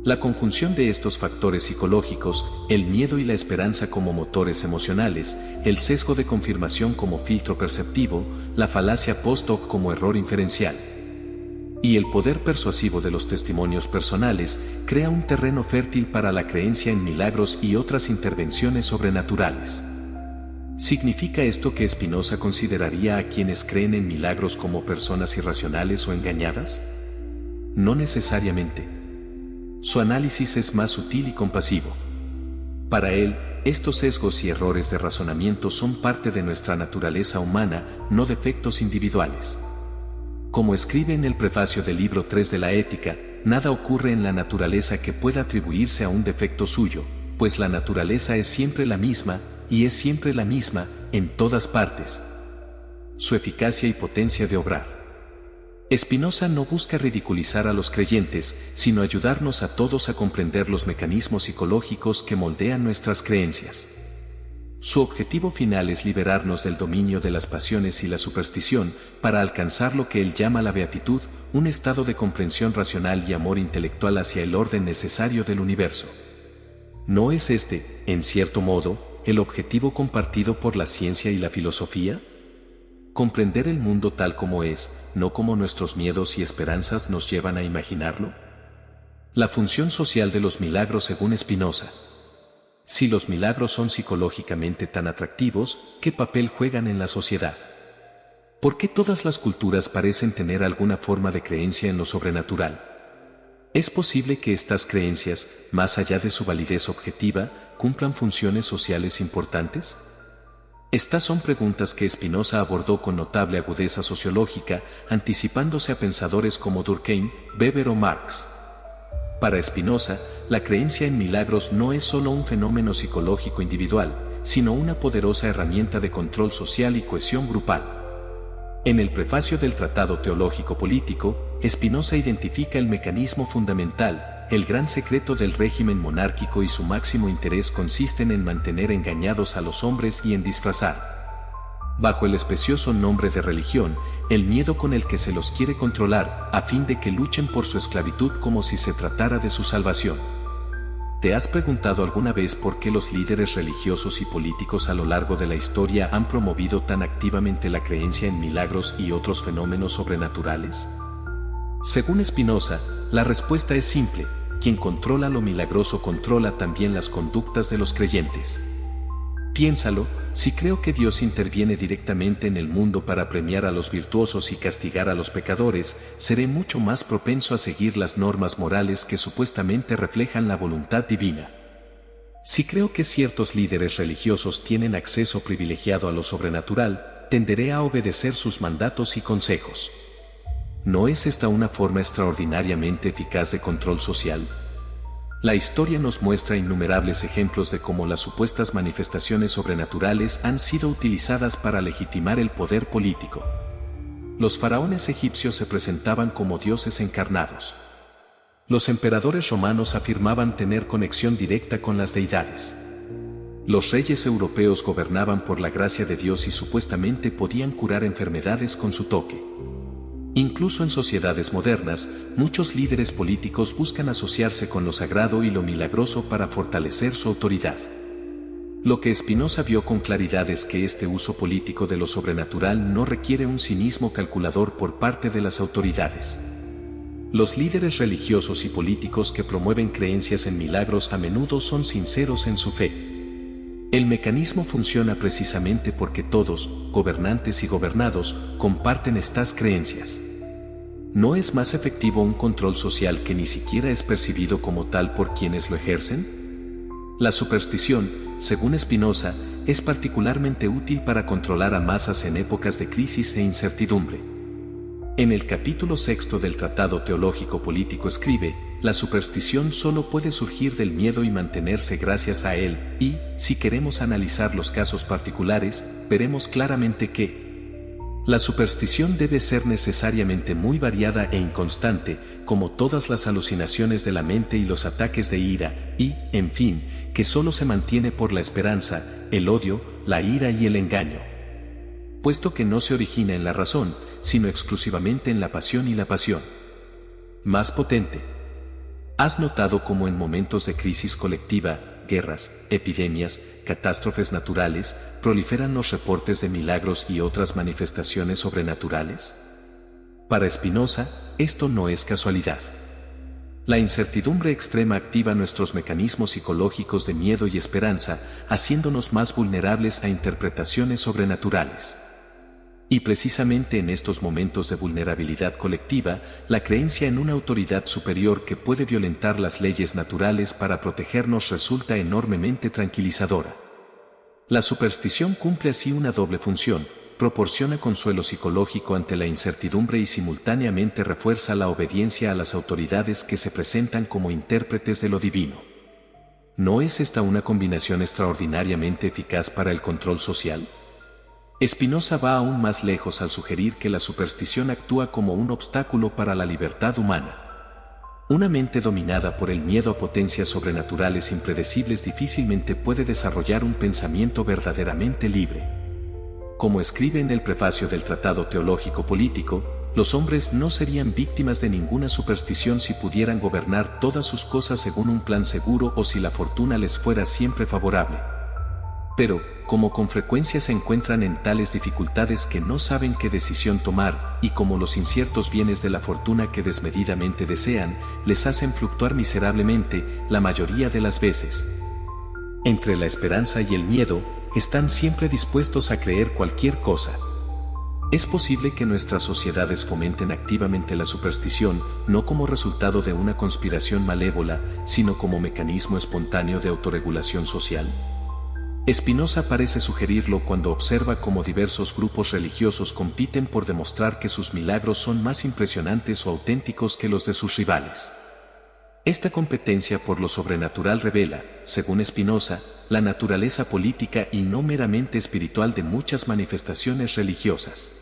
La conjunción de estos factores psicológicos, el miedo y la esperanza como motores emocionales, el sesgo de confirmación como filtro perceptivo, la falacia post hoc como error inferencial, y el poder persuasivo de los testimonios personales, crea un terreno fértil para la creencia en milagros y otras intervenciones sobrenaturales. ¿Significa esto que Spinoza consideraría a quienes creen en milagros como personas irracionales o engañadas? No necesariamente. Su análisis es más sutil y compasivo. Para él, estos sesgos y errores de razonamiento son parte de nuestra naturaleza humana, no defectos individuales. Como escribe en el prefacio del libro 3 de la Ética, nada ocurre en la naturaleza que pueda atribuirse a un defecto suyo, pues la naturaleza es siempre la misma, y es siempre la misma, en todas partes. Su eficacia y potencia de obrar. Spinoza no busca ridiculizar a los creyentes, sino ayudarnos a todos a comprender los mecanismos psicológicos que moldean nuestras creencias. Su objetivo final es liberarnos del dominio de las pasiones y la superstición, para alcanzar lo que él llama la beatitud, un estado de comprensión racional y amor intelectual hacia el orden necesario del universo. ¿No es este, en cierto modo, el objetivo compartido por la ciencia y la filosofía? Comprender el mundo tal como es, no como nuestros miedos y esperanzas nos llevan a imaginarlo. La función social de los milagros según Spinoza. Si los milagros son psicológicamente tan atractivos, ¿qué papel juegan en la sociedad? ¿Por qué todas las culturas parecen tener alguna forma de creencia en lo sobrenatural? ¿Es posible que estas creencias, más allá de su validez objetiva, cumplan funciones sociales importantes? Estas son preguntas que Spinoza abordó con notable agudeza sociológica, anticipándose a pensadores como Durkheim, Weber o Marx. Para Spinoza, la creencia en milagros no es solo un fenómeno psicológico individual, sino una poderosa herramienta de control social y cohesión grupal. En el prefacio del Tratado Teológico Político, Spinoza identifica el mecanismo fundamental, el gran secreto del régimen monárquico y su máximo interés consisten en mantener engañados a los hombres y en disfrazar, bajo el especioso nombre de religión, el miedo con el que se los quiere controlar, a fin de que luchen por su esclavitud como si se tratara de su salvación. ¿Te has preguntado alguna vez por qué los líderes religiosos y políticos a lo largo de la historia han promovido tan activamente la creencia en milagros y otros fenómenos sobrenaturales? Según Spinoza, la respuesta es simple: quien controla lo milagroso controla también las conductas de los creyentes. Piénsalo, si creo que Dios interviene directamente en el mundo para premiar a los virtuosos y castigar a los pecadores, seré mucho más propenso a seguir las normas morales que supuestamente reflejan la voluntad divina. Si creo que ciertos líderes religiosos tienen acceso privilegiado a lo sobrenatural, tenderé a obedecer sus mandatos y consejos. ¿No es esta una forma extraordinariamente eficaz de control social? La historia nos muestra innumerables ejemplos de cómo las supuestas manifestaciones sobrenaturales han sido utilizadas para legitimar el poder político. Los faraones egipcios se presentaban como dioses encarnados. Los emperadores romanos afirmaban tener conexión directa con las deidades. Los reyes europeos gobernaban por la gracia de Dios y supuestamente podían curar enfermedades con su toque. Incluso en sociedades modernas, muchos líderes políticos buscan asociarse con lo sagrado y lo milagroso para fortalecer su autoridad. Lo que Spinoza vio con claridad es que este uso político de lo sobrenatural no requiere un cinismo calculador por parte de las autoridades. Los líderes religiosos y políticos que promueven creencias en milagros a menudo son sinceros en su fe. El mecanismo funciona precisamente porque todos, gobernantes y gobernados, comparten estas creencias. ¿No es más efectivo un control social que ni siquiera es percibido como tal por quienes lo ejercen? La superstición, según Spinoza, es particularmente útil para controlar a masas en épocas de crisis e incertidumbre. En el capítulo 6 del Tratado Teológico Político escribe: la superstición solo puede surgir del miedo y mantenerse gracias a él, y, si queremos analizar los casos particulares, veremos claramente que la superstición debe ser necesariamente muy variada e inconstante, como todas las alucinaciones de la mente y los ataques de ira, y, en fin, que solo se mantiene por la esperanza, el odio, la ira y el engaño. Puesto que no se origina en la razón, sino exclusivamente en la pasión y la pasión más potente. ¿Has notado cómo en momentos de crisis colectiva, guerras, epidemias, catástrofes naturales, proliferan los reportes de milagros y otras manifestaciones sobrenaturales? Para Spinoza, esto no es casualidad. La incertidumbre extrema activa nuestros mecanismos psicológicos de miedo y esperanza, haciéndonos más vulnerables a interpretaciones sobrenaturales. Y precisamente en estos momentos de vulnerabilidad colectiva, la creencia en una autoridad superior que puede violentar las leyes naturales para protegernos resulta enormemente tranquilizadora. La superstición cumple así una doble función: proporciona consuelo psicológico ante la incertidumbre y simultáneamente refuerza la obediencia a las autoridades que se presentan como intérpretes de lo divino. ¿No es esta una combinación extraordinariamente eficaz para el control social? Spinoza va aún más lejos al sugerir que la superstición actúa como un obstáculo para la libertad humana. Una mente dominada por el miedo a potencias sobrenaturales impredecibles difícilmente puede desarrollar un pensamiento verdaderamente libre. Como escribe en el prefacio del Tratado Teológico Político, los hombres no serían víctimas de ninguna superstición si pudieran gobernar todas sus cosas según un plan seguro o si la fortuna les fuera siempre favorable. Pero, como con frecuencia se encuentran en tales dificultades que no saben qué decisión tomar, y como los inciertos bienes de la fortuna que desmedidamente desean, les hacen fluctuar miserablemente, la mayoría de las veces, entre la esperanza y el miedo, están siempre dispuestos a creer cualquier cosa. Es posible que nuestras sociedades fomenten activamente la superstición, no como resultado de una conspiración malévola, sino como mecanismo espontáneo de autorregulación social. Spinoza parece sugerirlo cuando observa cómo diversos grupos religiosos compiten por demostrar que sus milagros son más impresionantes o auténticos que los de sus rivales. Esta competencia por lo sobrenatural revela, según Spinoza, la naturaleza política y no meramente espiritual de muchas manifestaciones religiosas.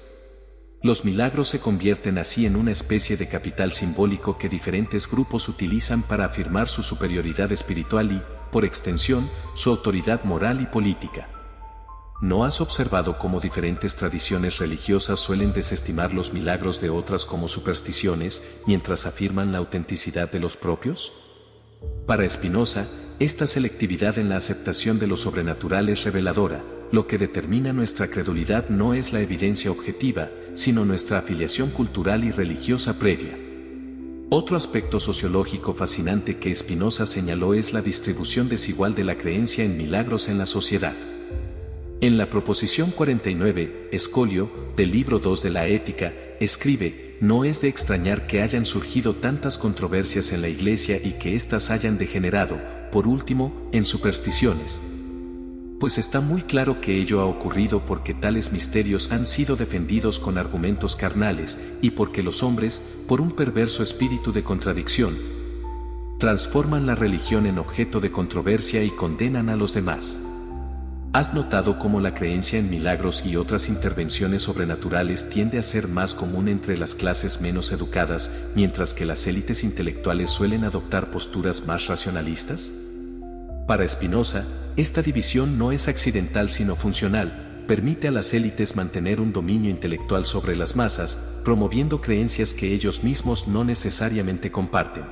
Los milagros se convierten así en una especie de capital simbólico que diferentes grupos utilizan para afirmar su superioridad espiritual y, por extensión, su autoridad moral y política. ¿No has observado cómo diferentes tradiciones religiosas suelen desestimar los milagros de otras como supersticiones, mientras afirman la autenticidad de los propios? Para Spinoza, esta selectividad en la aceptación de lo sobrenatural es reveladora. Lo que determina nuestra credulidad no es la evidencia objetiva, sino nuestra afiliación cultural y religiosa previa. Otro aspecto sociológico fascinante que Spinoza señaló es la distribución desigual de la creencia en milagros en la sociedad. En la proposición 49, Escolio, del libro 2 de la Ética, escribe: no es de extrañar que hayan surgido tantas controversias en la Iglesia y que éstas hayan degenerado, por último, en supersticiones. Pues está muy claro que ello ha ocurrido porque tales misterios han sido defendidos con argumentos carnales, y porque los hombres, por un perverso espíritu de contradicción, transforman la religión en objeto de controversia y condenan a los demás. ¿Has notado cómo la creencia en milagros y otras intervenciones sobrenaturales tiende a ser más común entre las clases menos educadas, mientras que las élites intelectuales suelen adoptar posturas más racionalistas? Para Spinoza, esta división no es accidental sino funcional, permite a las élites mantener un dominio intelectual sobre las masas, promoviendo creencias que ellos mismos no necesariamente comparten.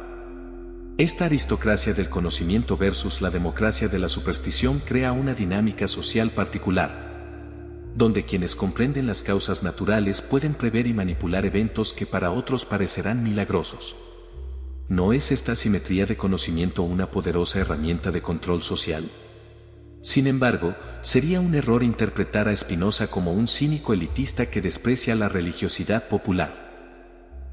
Esta aristocracia del conocimiento versus la democracia de la superstición crea una dinámica social particular, donde quienes comprenden las causas naturales pueden prever y manipular eventos que para otros parecerán milagrosos. ¿No es esta asimetría de conocimiento una poderosa herramienta de control social? Sin embargo, sería un error interpretar a Spinoza como un cínico elitista que desprecia la religiosidad popular.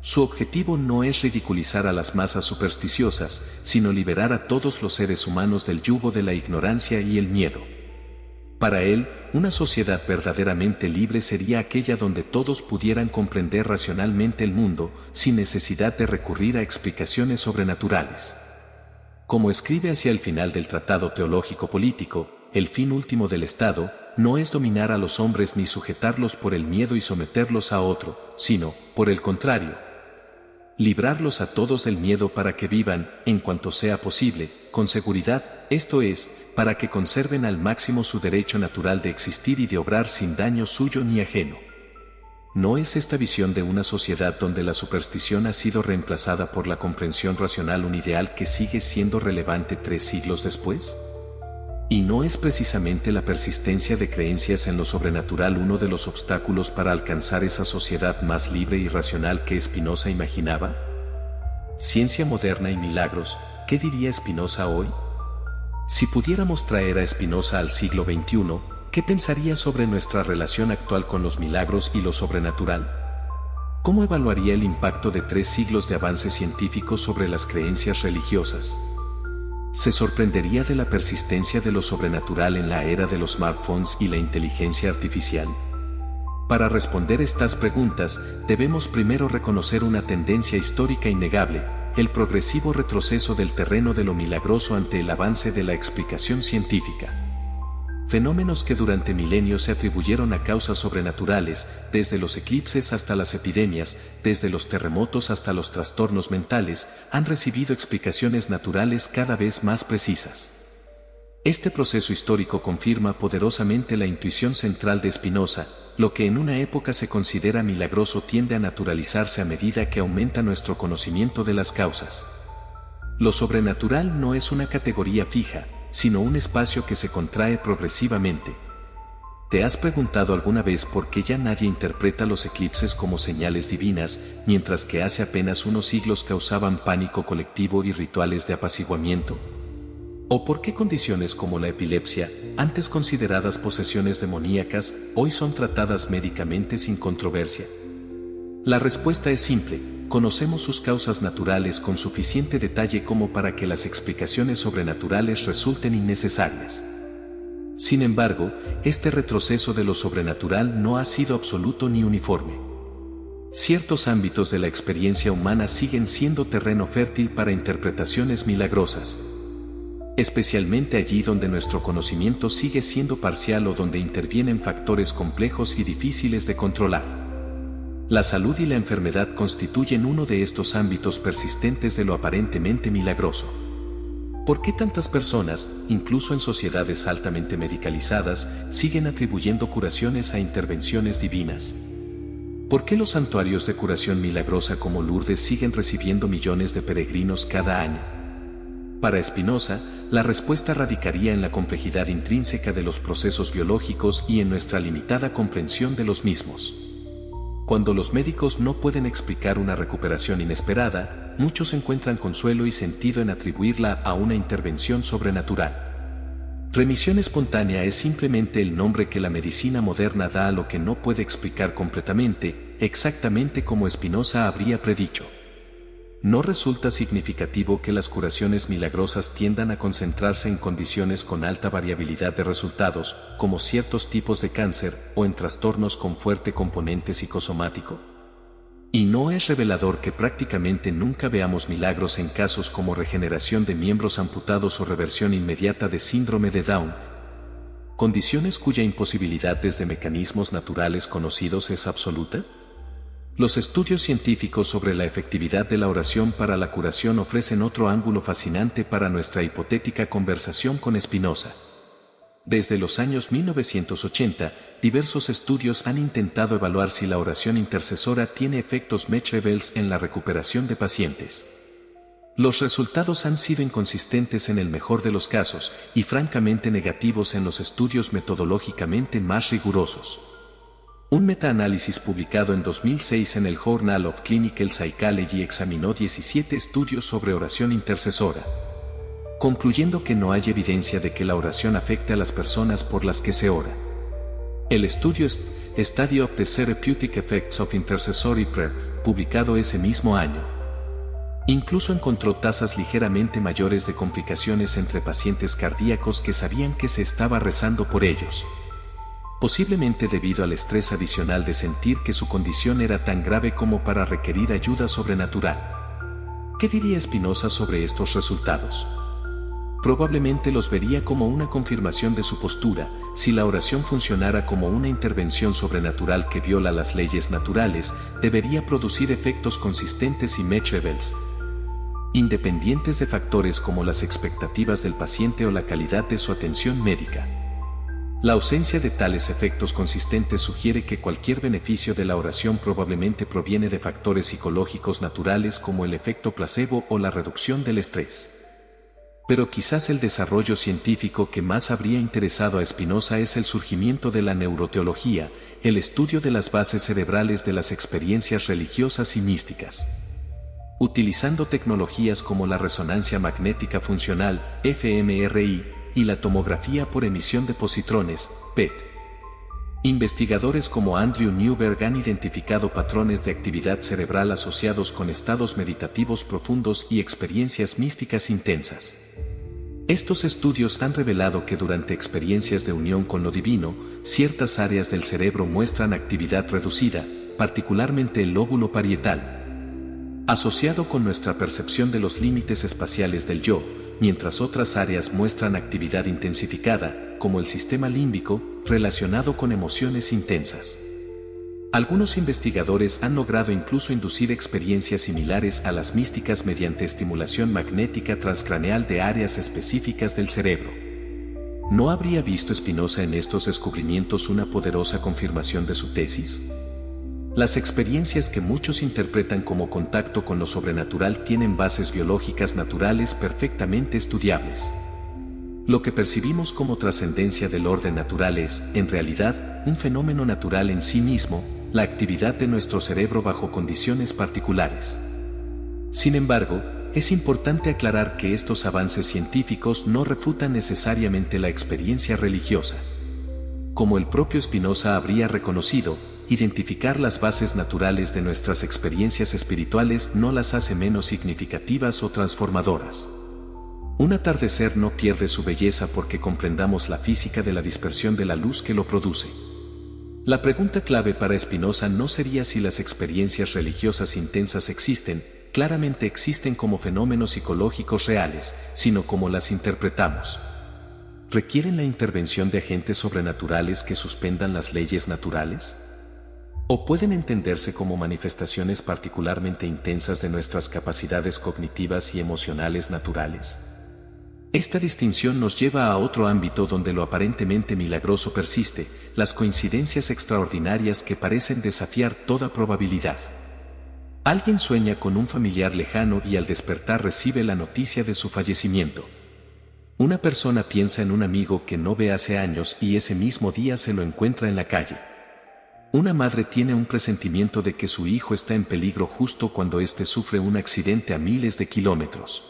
Su objetivo no es ridiculizar a las masas supersticiosas, sino liberar a todos los seres humanos del yugo de la ignorancia y el miedo. Para él, una sociedad verdaderamente libre sería aquella donde todos pudieran comprender racionalmente el mundo, sin necesidad de recurrir a explicaciones sobrenaturales. Como escribe hacia el final del Tratado Teológico Político, el fin último del Estado no es dominar a los hombres ni sujetarlos por el miedo y someterlos a otro, sino, por el contrario, librarlos a todos del miedo para que vivan, en cuanto sea posible, con seguridad, esto es, para que conserven al máximo su derecho natural de existir y de obrar sin daño suyo ni ajeno. ¿No es esta visión de una sociedad donde la superstición ha sido reemplazada por la comprensión racional un ideal que sigue siendo relevante 3 siglos después? ¿Y no es precisamente la persistencia de creencias en lo sobrenatural uno de los obstáculos para alcanzar esa sociedad más libre y racional que Spinoza imaginaba? Ciencia moderna y milagros, ¿qué diría Spinoza hoy? Si pudiéramos traer a Spinoza al siglo XXI, ¿qué pensaría sobre nuestra relación actual con los milagros y lo sobrenatural? ¿Cómo evaluaría el impacto de 3 siglos de avances científicos sobre las creencias religiosas? ¿Se sorprendería de la persistencia de lo sobrenatural en la era de los smartphones y la inteligencia artificial? Para responder estas preguntas, debemos primero reconocer una tendencia histórica innegable, el progresivo retroceso del terreno de lo milagroso ante el avance de la explicación científica. Fenómenos que durante milenios se atribuyeron a causas sobrenaturales, desde los eclipses hasta las epidemias, desde los terremotos hasta los trastornos mentales, han recibido explicaciones naturales cada vez más precisas. Este proceso histórico confirma poderosamente la intuición central de Spinoza: lo que en una época se considera milagroso tiende a naturalizarse a medida que aumenta nuestro conocimiento de las causas. Lo sobrenatural no es una categoría fija, sino un espacio que se contrae progresivamente. ¿Te has preguntado alguna vez por qué ya nadie interpreta los eclipses como señales divinas, mientras que hace apenas unos siglos causaban pánico colectivo y rituales de apaciguamiento? ¿O por qué condiciones como la epilepsia, antes consideradas posesiones demoníacas, hoy son tratadas médicamente sin controversia? La respuesta es simple: conocemos sus causas naturales con suficiente detalle como para que las explicaciones sobrenaturales resulten innecesarias. Sin embargo, este retroceso de lo sobrenatural no ha sido absoluto ni uniforme. Ciertos ámbitos de la experiencia humana siguen siendo terreno fértil para interpretaciones milagrosas, especialmente allí donde nuestro conocimiento sigue siendo parcial o donde intervienen factores complejos y difíciles de controlar. La salud y la enfermedad constituyen uno de estos ámbitos persistentes de lo aparentemente milagroso. ¿Por qué tantas personas, incluso en sociedades altamente medicalizadas, siguen atribuyendo curaciones a intervenciones divinas? ¿Por qué los santuarios de curación milagrosa como Lourdes siguen recibiendo millones de peregrinos cada año? Para Spinoza, la respuesta radicaría en la complejidad intrínseca de los procesos biológicos y en nuestra limitada comprensión de los mismos. Cuando los médicos no pueden explicar una recuperación inesperada, muchos encuentran consuelo y sentido en atribuirla a una intervención sobrenatural. Remisión espontánea es simplemente el nombre que la medicina moderna da a lo que no puede explicar completamente, exactamente como Spinoza habría predicho. ¿No resulta significativo que las curaciones milagrosas tiendan a concentrarse en condiciones con alta variabilidad de resultados, como ciertos tipos de cáncer, o en trastornos con fuerte componente psicosomático? ¿Y no es revelador que prácticamente nunca veamos milagros en casos como regeneración de miembros amputados o reversión inmediata de síndrome de Down, condiciones cuya imposibilidad desde mecanismos naturales conocidos es absoluta? Los estudios científicos sobre la efectividad de la oración para la curación ofrecen otro ángulo fascinante para nuestra hipotética conversación con Spinoza. Desde los años 1980, diversos estudios han intentado evaluar si la oración intercesora tiene efectos measurable en la recuperación de pacientes. Los resultados han sido inconsistentes en el mejor de los casos y francamente negativos en los estudios metodológicamente más rigurosos. Un metaanálisis publicado en 2006 en el Journal of Clinical Psychology examinó 17 estudios sobre oración intercesora, concluyendo que no hay evidencia de que la oración afecte a las personas por las que se ora. El estudio Study of the Therapeutic Effects of Intercessory Prayer, publicado ese mismo año, incluso encontró tasas ligeramente mayores de complicaciones entre pacientes cardíacos que sabían que se estaba rezando por ellos, posiblemente debido al estrés adicional de sentir que su condición era tan grave como para requerir ayuda sobrenatural. ¿Qué diría Spinoza sobre estos resultados? Probablemente los vería como una confirmación de su postura: si la oración funcionara como una intervención sobrenatural que viola las leyes naturales, debería producir efectos consistentes y measurables, independientes de factores como las expectativas del paciente o la calidad de su atención médica. La ausencia de tales efectos consistentes sugiere que cualquier beneficio de la oración probablemente proviene de factores psicológicos naturales como el efecto placebo o la reducción del estrés. Pero quizás el desarrollo científico que más habría interesado a Spinoza es el surgimiento de la neuroteología, el estudio de las bases cerebrales de las experiencias religiosas y místicas. Utilizando tecnologías como la resonancia magnética funcional, fMRI, y la tomografía por emisión de positrones, PET. Investigadores como Andrew Newberg han identificado patrones de actividad cerebral asociados con estados meditativos profundos y experiencias místicas intensas. Estos estudios han revelado que durante experiencias de unión con lo divino, ciertas áreas del cerebro muestran actividad reducida, particularmente el lóbulo parietal, asociado con nuestra percepción de los límites espaciales del yo, mientras otras áreas muestran actividad intensificada, como el sistema límbico, relacionado con emociones intensas. Algunos investigadores han logrado incluso inducir experiencias similares a las místicas mediante estimulación magnética transcraneal de áreas específicas del cerebro. ¿No habría visto Spinoza en estos descubrimientos una poderosa confirmación de su tesis? Las experiencias que muchos interpretan como contacto con lo sobrenatural tienen bases biológicas naturales perfectamente estudiables. Lo que percibimos como trascendencia del orden natural es, en realidad, un fenómeno natural en sí mismo, la actividad de nuestro cerebro bajo condiciones particulares. Sin embargo, es importante aclarar que estos avances científicos no refutan necesariamente la experiencia religiosa. Como el propio Spinoza habría reconocido, identificar las bases naturales de nuestras experiencias espirituales no las hace menos significativas o transformadoras. Un atardecer no pierde su belleza porque comprendamos la física de la dispersión de la luz que lo produce. La pregunta clave para Spinoza no sería si las experiencias religiosas intensas existen, claramente existen como fenómenos psicológicos reales, sino cómo las interpretamos. ¿Requieren la intervención de agentes sobrenaturales que suspendan las leyes naturales? ¿O pueden entenderse como manifestaciones particularmente intensas de nuestras capacidades cognitivas y emocionales naturales? Esta distinción nos lleva a otro ámbito donde lo aparentemente milagroso persiste, las coincidencias extraordinarias que parecen desafiar toda probabilidad. Alguien sueña con un familiar lejano y al despertar recibe la noticia de su fallecimiento. Una persona piensa en un amigo que no ve hace años y ese mismo día se lo encuentra en la calle. Una madre tiene un presentimiento de que su hijo está en peligro justo cuando éste sufre un accidente a miles de kilómetros.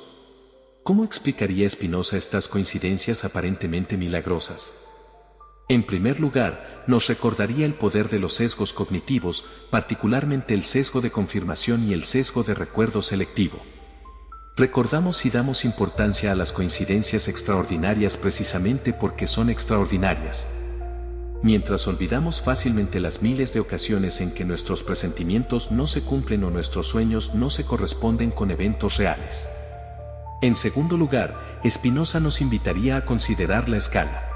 ¿Cómo explicaría Spinoza estas coincidencias aparentemente milagrosas? En primer lugar, nos recordaría el poder de los sesgos cognitivos, particularmente el sesgo de confirmación y el sesgo de recuerdo selectivo. Recordamos y damos importancia a las coincidencias extraordinarias precisamente porque son extraordinarias, mientras olvidamos fácilmente las miles de ocasiones en que nuestros presentimientos no se cumplen o nuestros sueños no se corresponden con eventos reales. En segundo lugar, Spinoza nos invitaría a considerar la escala.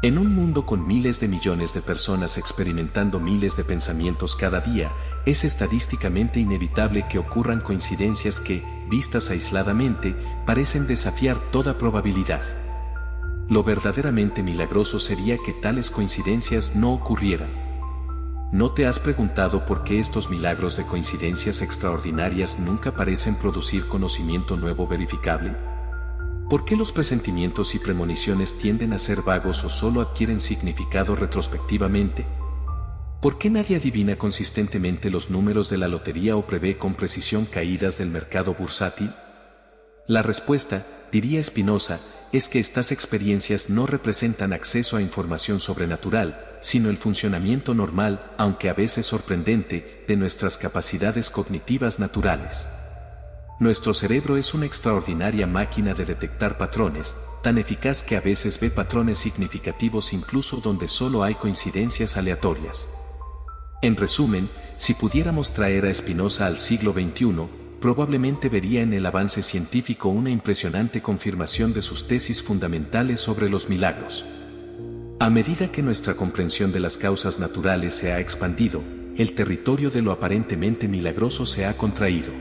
En un mundo con miles de millones de personas experimentando miles de pensamientos cada día, es estadísticamente inevitable que ocurran coincidencias que, vistas aisladamente, parecen desafiar toda probabilidad. Lo verdaderamente milagroso sería que tales coincidencias no ocurrieran. ¿No te has preguntado por qué estos milagros de coincidencias extraordinarias nunca parecen producir conocimiento nuevo verificable? ¿Por qué los presentimientos y premoniciones tienden a ser vagos o solo adquieren significado retrospectivamente? ¿Por qué nadie adivina consistentemente los números de la lotería o prevé con precisión caídas del mercado bursátil? La respuesta, diría Spinoza, es que estas experiencias no representan acceso a información sobrenatural, sino el funcionamiento normal, aunque a veces sorprendente, de nuestras capacidades cognitivas naturales. Nuestro cerebro es una extraordinaria máquina de detectar patrones, tan eficaz que a veces ve patrones significativos incluso donde solo hay coincidencias aleatorias. En resumen, si pudiéramos traer a Spinoza al siglo XXI, probablemente vería en el avance científico una impresionante confirmación de sus tesis fundamentales sobre los milagros. A medida que nuestra comprensión de las causas naturales se ha expandido, el territorio de lo aparentemente milagroso se ha contraído.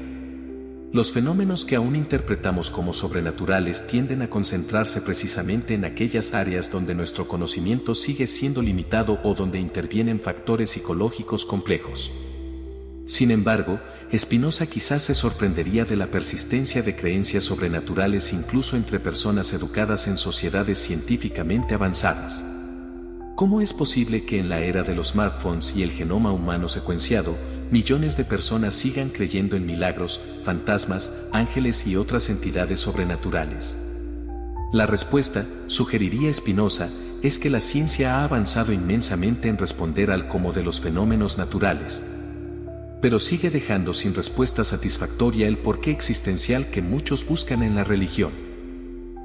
Los fenómenos que aún interpretamos como sobrenaturales tienden a concentrarse precisamente en aquellas áreas donde nuestro conocimiento sigue siendo limitado o donde intervienen factores psicológicos complejos. Sin embargo, Spinoza quizás se sorprendería de la persistencia de creencias sobrenaturales incluso entre personas educadas en sociedades científicamente avanzadas. ¿Cómo es posible que en la era de los smartphones y el genoma humano secuenciado, millones de personas sigan creyendo en milagros, fantasmas, ángeles y otras entidades sobrenaturales? La respuesta, sugeriría Spinoza, es que la ciencia ha avanzado inmensamente en responder al cómo de los fenómenos naturales, pero sigue dejando sin respuesta satisfactoria el porqué existencial que muchos buscan en la religión.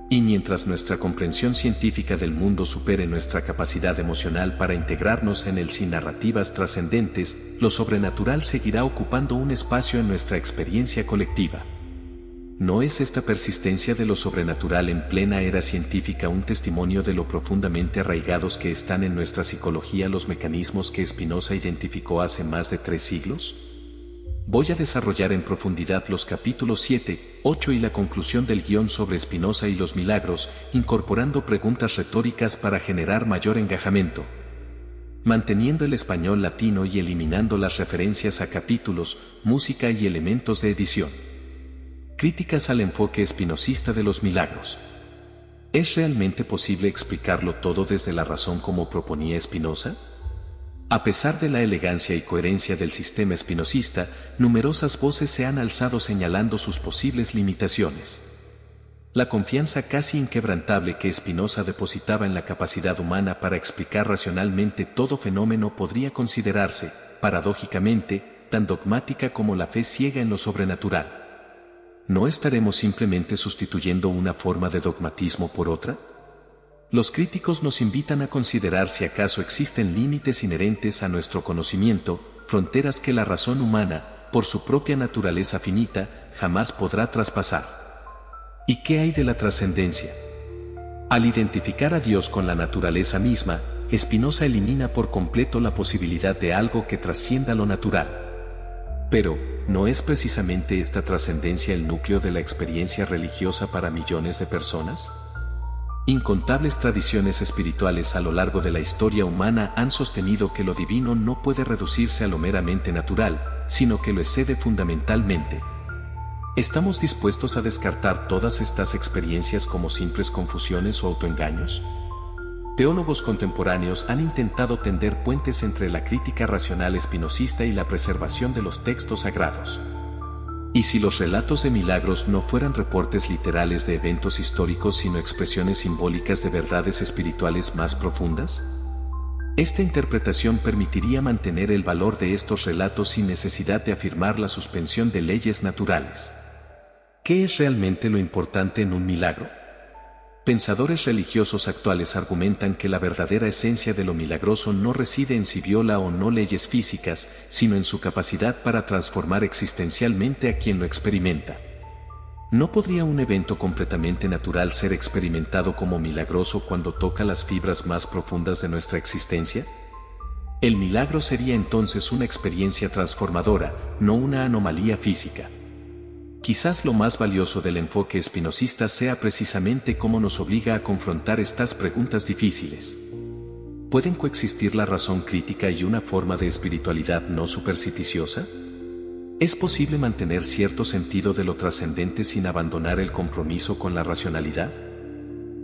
Y mientras nuestra comprensión científica del mundo supere nuestra capacidad emocional para integrarnos en él sin narrativas trascendentes, lo sobrenatural seguirá ocupando un espacio en nuestra experiencia colectiva. ¿No es esta persistencia de lo sobrenatural en plena era científica un testimonio de lo profundamente arraigados que están en nuestra psicología los mecanismos que Spinoza identificó hace más de 3 siglos? Voy a desarrollar en profundidad los capítulos 7, 8 y la conclusión del guión sobre Spinoza y los milagros, incorporando preguntas retóricas para generar mayor engajamiento, manteniendo el español latino y eliminando las referencias a capítulos, música y elementos de edición. Críticas al enfoque espinosista de los milagros. ¿Es realmente posible explicarlo todo desde la razón como proponía Spinoza? A pesar de la elegancia y coherencia del sistema espinosista, numerosas voces se han alzado señalando sus posibles limitaciones. La confianza casi inquebrantable que Spinoza depositaba en la capacidad humana para explicar racionalmente todo fenómeno podría considerarse, paradójicamente, tan dogmática como la fe ciega en lo sobrenatural. ¿No estaremos simplemente sustituyendo una forma de dogmatismo por otra? Los críticos nos invitan a considerar si acaso existen límites inherentes a nuestro conocimiento, fronteras que la razón humana, por su propia naturaleza finita, jamás podrá traspasar. ¿Y qué hay de la trascendencia? Al identificar a Dios con la naturaleza misma, Spinoza elimina por completo la posibilidad de algo que trascienda lo natural. Pero, ¿no es precisamente esta trascendencia el núcleo de la experiencia religiosa para millones de personas? Incontables tradiciones espirituales a lo largo de la historia humana han sostenido que lo divino no puede reducirse a lo meramente natural, sino que lo excede fundamentalmente. ¿Estamos dispuestos a descartar todas estas experiencias como simples confusiones o autoengaños? Teólogos contemporáneos han intentado tender puentes entre la crítica racional espinosista y la preservación de los textos sagrados. ¿Y si los relatos de milagros no fueran reportes literales de eventos históricos sino expresiones simbólicas de verdades espirituales más profundas? Esta interpretación permitiría mantener el valor de estos relatos sin necesidad de afirmar la suspensión de leyes naturales. ¿Qué es realmente lo importante en un milagro? Pensadores religiosos actuales argumentan que la verdadera esencia de lo milagroso no reside en si viola o no leyes físicas, sino en su capacidad para transformar existencialmente a quien lo experimenta. ¿No podría un evento completamente natural ser experimentado como milagroso cuando toca las fibras más profundas de nuestra existencia? El milagro sería entonces una experiencia transformadora, no una anomalía física. Quizás lo más valioso del enfoque espinosista sea precisamente cómo nos obliga a confrontar estas preguntas difíciles. ¿Pueden coexistir la razón crítica y una forma de espiritualidad no supersticiosa? ¿Es posible mantener cierto sentido de lo trascendente sin abandonar el compromiso con la racionalidad?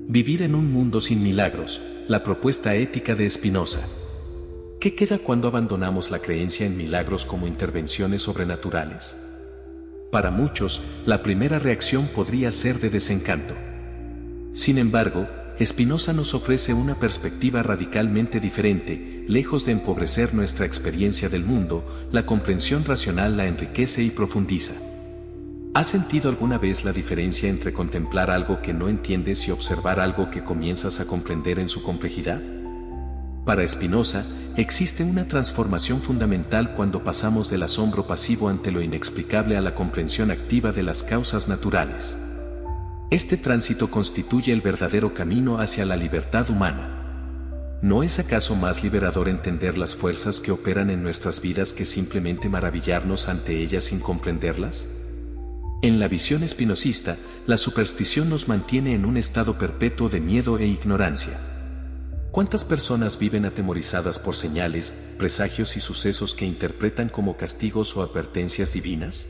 Vivir en un mundo sin milagros, la propuesta ética de Spinoza. ¿Qué queda cuando abandonamos la creencia en milagros como intervenciones sobrenaturales? Para muchos, la primera reacción podría ser de desencanto. Sin embargo, Spinoza nos ofrece una perspectiva radicalmente diferente. Lejos de empobrecer nuestra experiencia del mundo, la comprensión racional la enriquece y profundiza. ¿Has sentido alguna vez la diferencia entre contemplar algo que no entiendes y observar algo que comienzas a comprender en su complejidad? Para Spinoza, existe una transformación fundamental cuando pasamos del asombro pasivo ante lo inexplicable a la comprensión activa de las causas naturales. Este tránsito constituye el verdadero camino hacia la libertad humana. ¿No es acaso más liberador entender las fuerzas que operan en nuestras vidas que simplemente maravillarnos ante ellas sin comprenderlas? En la visión espinosista, la superstición nos mantiene en un estado perpetuo de miedo e ignorancia. ¿Cuántas personas viven atemorizadas por señales, presagios y sucesos que interpretan como castigos o advertencias divinas?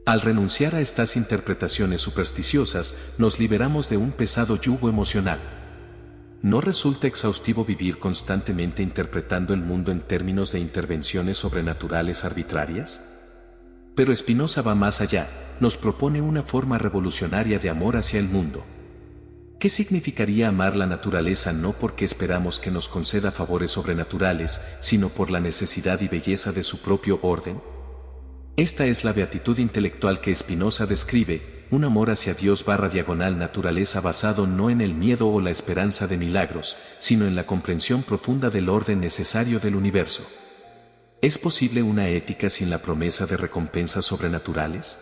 Al renunciar a estas interpretaciones supersticiosas, nos liberamos de un pesado yugo emocional. ¿No resulta exhaustivo vivir constantemente interpretando el mundo en términos de intervenciones sobrenaturales arbitrarias? Pero Spinoza va más allá, nos propone una forma revolucionaria de amor hacia el mundo. ¿Qué significaría amar la naturaleza no porque esperamos que nos conceda favores sobrenaturales, sino por la necesidad y belleza de su propio orden? Esta es la beatitud intelectual que Spinoza describe, un amor hacia Dios / naturaleza basado no en el miedo o la esperanza de milagros, sino en la comprensión profunda del orden necesario del universo. ¿Es posible una ética sin la promesa de recompensas sobrenaturales?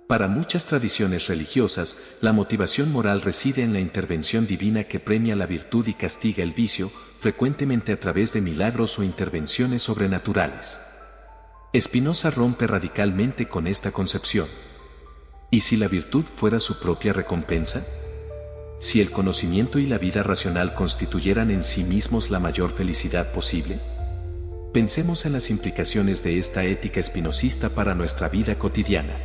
Para muchas tradiciones religiosas, la motivación moral reside en la intervención divina que premia la virtud y castiga el vicio, frecuentemente a través de milagros o intervenciones sobrenaturales. Spinoza rompe radicalmente con esta concepción. ¿Y si la virtud fuera su propia recompensa? ¿Si el conocimiento y la vida racional constituyeran en sí mismos la mayor felicidad posible? Pensemos en las implicaciones de esta ética espinosista para nuestra vida cotidiana.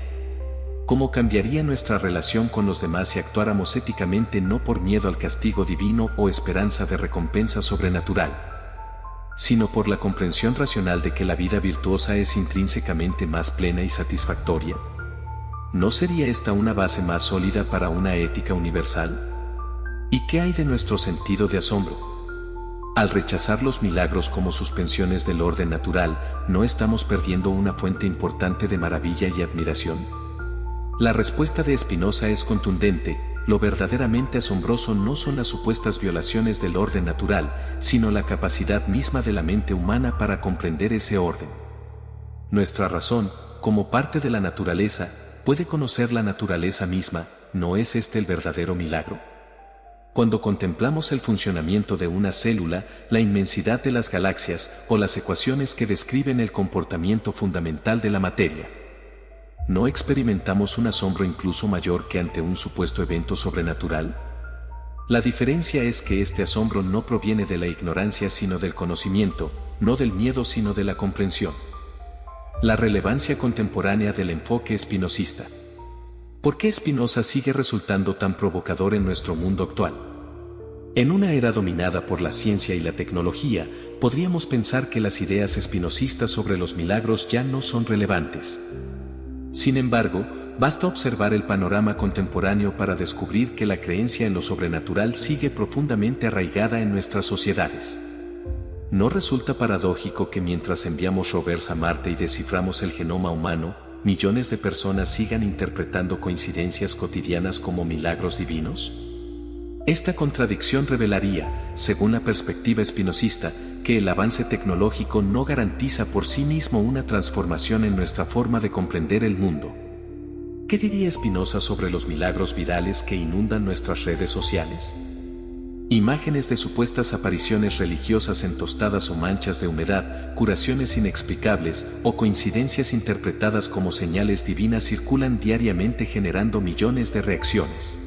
¿Cómo cambiaría nuestra relación con los demás si actuáramos éticamente no por miedo al castigo divino o esperanza de recompensa sobrenatural, sino por la comprensión racional de que la vida virtuosa es intrínsecamente más plena y satisfactoria? ¿No sería esta una base más sólida para una ética universal? ¿Y qué hay de nuestro sentido de asombro? Al rechazar los milagros como suspensiones del orden natural, ¿no estamos perdiendo una fuente importante de maravilla y admiración? La respuesta de Spinoza es contundente: lo verdaderamente asombroso no son las supuestas violaciones del orden natural, sino la capacidad misma de la mente humana para comprender ese orden. Nuestra razón, como parte de la naturaleza, puede conocer la naturaleza misma. ¿No es este el verdadero milagro? Cuando contemplamos el funcionamiento de una célula, la inmensidad de las galaxias o las ecuaciones que describen el comportamiento fundamental de la materia, ¿no experimentamos un asombro incluso mayor que ante un supuesto evento sobrenatural? La diferencia es que este asombro no proviene de la ignorancia sino del conocimiento, no del miedo sino de la comprensión. La relevancia contemporánea del enfoque espinosista. ¿Por qué Spinoza sigue resultando tan provocador en nuestro mundo actual? En una era dominada por la ciencia y la tecnología, podríamos pensar que las ideas espinosistas sobre los milagros ya no son relevantes. Sin embargo, basta observar el panorama contemporáneo para descubrir que la creencia en lo sobrenatural sigue profundamente arraigada en nuestras sociedades. ¿No resulta paradójico que mientras enviamos rovers a Marte y desciframos el genoma humano, millones de personas sigan interpretando coincidencias cotidianas como milagros divinos? Esta contradicción revelaría, según la perspectiva espinosista, que el avance tecnológico no garantiza por sí mismo una transformación en nuestra forma de comprender el mundo. ¿Qué diría Spinoza sobre los milagros virales que inundan nuestras redes sociales? Imágenes de supuestas apariciones religiosas en tostadas o manchas de humedad, curaciones inexplicables o coincidencias interpretadas como señales divinas circulan diariamente generando millones de reacciones.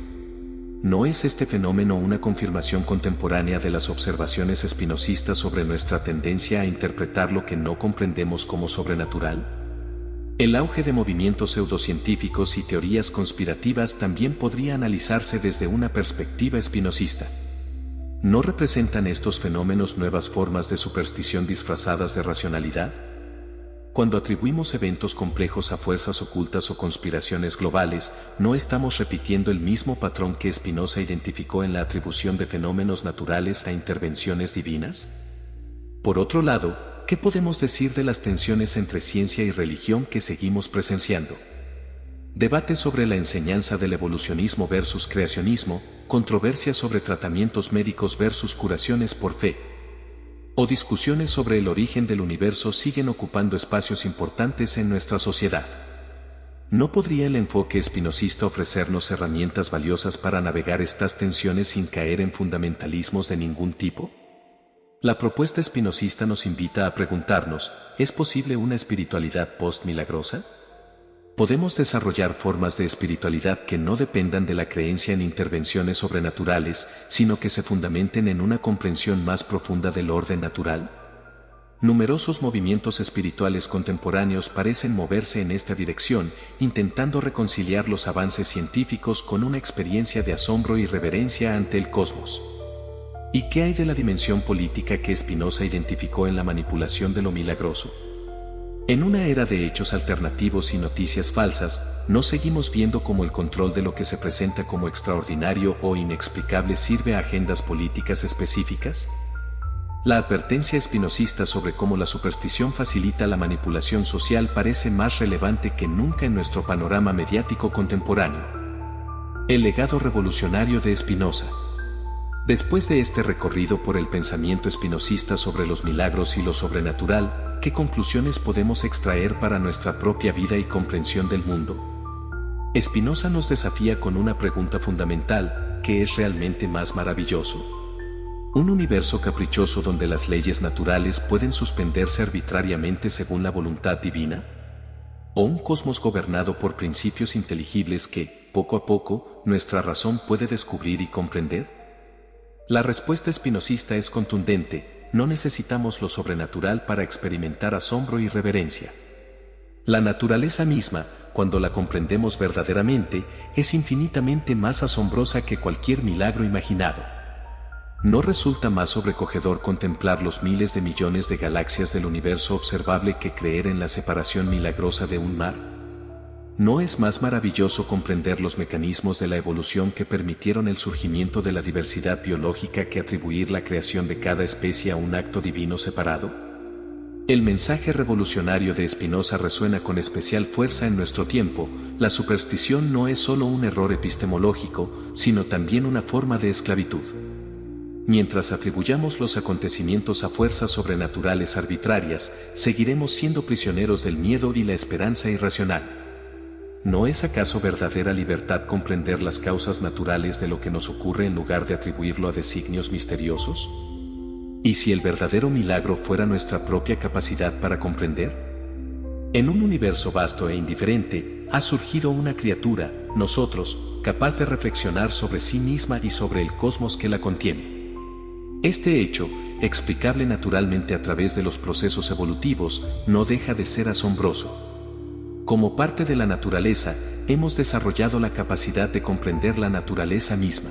¿No es este fenómeno una confirmación contemporánea de las observaciones espinosistas sobre nuestra tendencia a interpretar lo que no comprendemos como sobrenatural? El auge de movimientos pseudocientíficos y teorías conspirativas también podría analizarse desde una perspectiva espinosista. ¿No representan estos fenómenos nuevas formas de superstición disfrazadas de racionalidad? Cuando atribuimos eventos complejos a fuerzas ocultas o conspiraciones globales, ¿no estamos repitiendo el mismo patrón que Spinoza identificó en la atribución de fenómenos naturales a intervenciones divinas? Por otro lado, ¿qué podemos decir de las tensiones entre ciencia y religión que seguimos presenciando? Debate sobre la enseñanza del evolucionismo versus creacionismo, controversias sobre tratamientos médicos versus curaciones por fe, o discusiones sobre el origen del universo siguen ocupando espacios importantes en nuestra sociedad. ¿No podría el enfoque espinosista ofrecernos herramientas valiosas para navegar estas tensiones sin caer en fundamentalismos de ningún tipo? La propuesta espinosista nos invita a preguntarnos: ¿es posible una espiritualidad post-milagrosa? ¿Podemos desarrollar formas de espiritualidad que no dependan de la creencia en intervenciones sobrenaturales, sino que se fundamenten en una comprensión más profunda del orden natural? Numerosos movimientos espirituales contemporáneos parecen moverse en esta dirección, intentando reconciliar los avances científicos con una experiencia de asombro y reverencia ante el cosmos. ¿Y qué hay de la dimensión política que Spinoza identificó en la manipulación de lo milagroso? En una era de hechos alternativos y noticias falsas, ¿no seguimos viendo cómo el control de lo que se presenta como extraordinario o inexplicable sirve a agendas políticas específicas? La advertencia espinosista sobre cómo la superstición facilita la manipulación social parece más relevante que nunca en nuestro panorama mediático contemporáneo. El legado revolucionario de Spinoza. Después de este recorrido por el pensamiento espinosista sobre los milagros y lo sobrenatural, ¿qué conclusiones podemos extraer para nuestra propia vida y comprensión del mundo? Spinoza nos desafía con una pregunta fundamental: ¿qué es realmente más maravilloso? Un universo caprichoso donde las leyes naturales pueden suspenderse arbitrariamente según la voluntad divina. ¿O un cosmos gobernado por principios inteligibles que, poco a poco, nuestra razón puede descubrir y comprender? La respuesta espinosista es contundente: no necesitamos lo sobrenatural para experimentar asombro y reverencia. La naturaleza misma, cuando la comprendemos verdaderamente, es infinitamente más asombrosa que cualquier milagro imaginado. ¿No resulta más sobrecogedor contemplar los miles de millones de galaxias del universo observable que creer en la separación milagrosa de un mar? ¿No es más maravilloso comprender los mecanismos de la evolución que permitieron el surgimiento de la diversidad biológica que atribuir la creación de cada especie a un acto divino separado? El mensaje revolucionario de Spinoza resuena con especial fuerza en nuestro tiempo: la superstición no es solo un error epistemológico, sino también una forma de esclavitud. Mientras atribuyamos los acontecimientos a fuerzas sobrenaturales arbitrarias, seguiremos siendo prisioneros del miedo y la esperanza irracional. ¿No es acaso verdadera libertad comprender las causas naturales de lo que nos ocurre en lugar de atribuirlo a designios misteriosos? ¿Y si el verdadero milagro fuera nuestra propia capacidad para comprender? En un universo vasto e indiferente, ha surgido una criatura, nosotros, capaz de reflexionar sobre sí misma y sobre el cosmos que la contiene. Este hecho, explicable naturalmente a través de los procesos evolutivos, no deja de ser asombroso. Como parte de la naturaleza, hemos desarrollado la capacidad de comprender la naturaleza misma.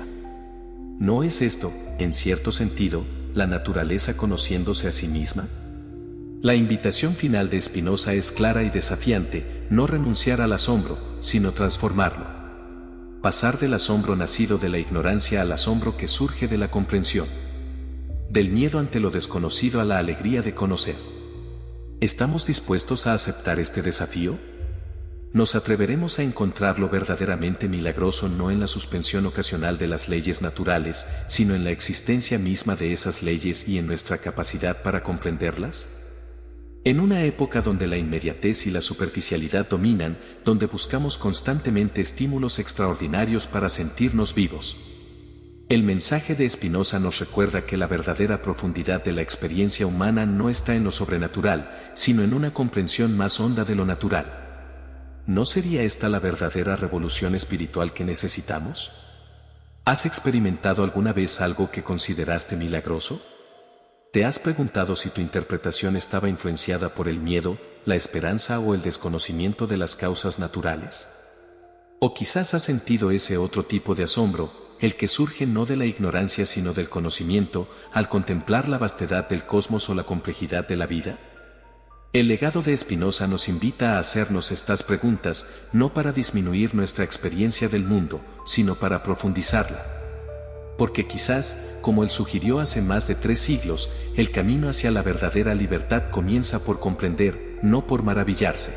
¿No es esto, en cierto sentido, la naturaleza conociéndose a sí misma? La invitación final de Spinoza es clara y desafiante: no renunciar al asombro, sino transformarlo. Pasar del asombro nacido de la ignorancia al asombro que surge de la comprensión. Del miedo ante lo desconocido a la alegría de conocer. ¿Estamos dispuestos a aceptar este desafío? ¿Nos atreveremos a encontrar lo verdaderamente milagroso no en la suspensión ocasional de las leyes naturales, sino en la existencia misma de esas leyes y en nuestra capacidad para comprenderlas? En una época donde la inmediatez y la superficialidad dominan, donde buscamos constantemente estímulos extraordinarios para sentirnos vivos, el mensaje de Spinoza nos recuerda que la verdadera profundidad de la experiencia humana no está en lo sobrenatural, sino en una comprensión más honda de lo natural. ¿No sería esta la verdadera revolución espiritual que necesitamos? ¿Has experimentado alguna vez algo que consideraste milagroso? ¿Te has preguntado si tu interpretación estaba influenciada por el miedo, la esperanza o el desconocimiento de las causas naturales? ¿O quizás has sentido ese otro tipo de asombro, el que surge no de la ignorancia sino del conocimiento, al contemplar la vastedad del cosmos o la complejidad de la vida? El legado de Spinoza nos invita a hacernos estas preguntas, no para disminuir nuestra experiencia del mundo, sino para profundizarla. Porque quizás, como él sugirió hace más de 3 siglos, el camino hacia la verdadera libertad comienza por comprender, no por maravillarse.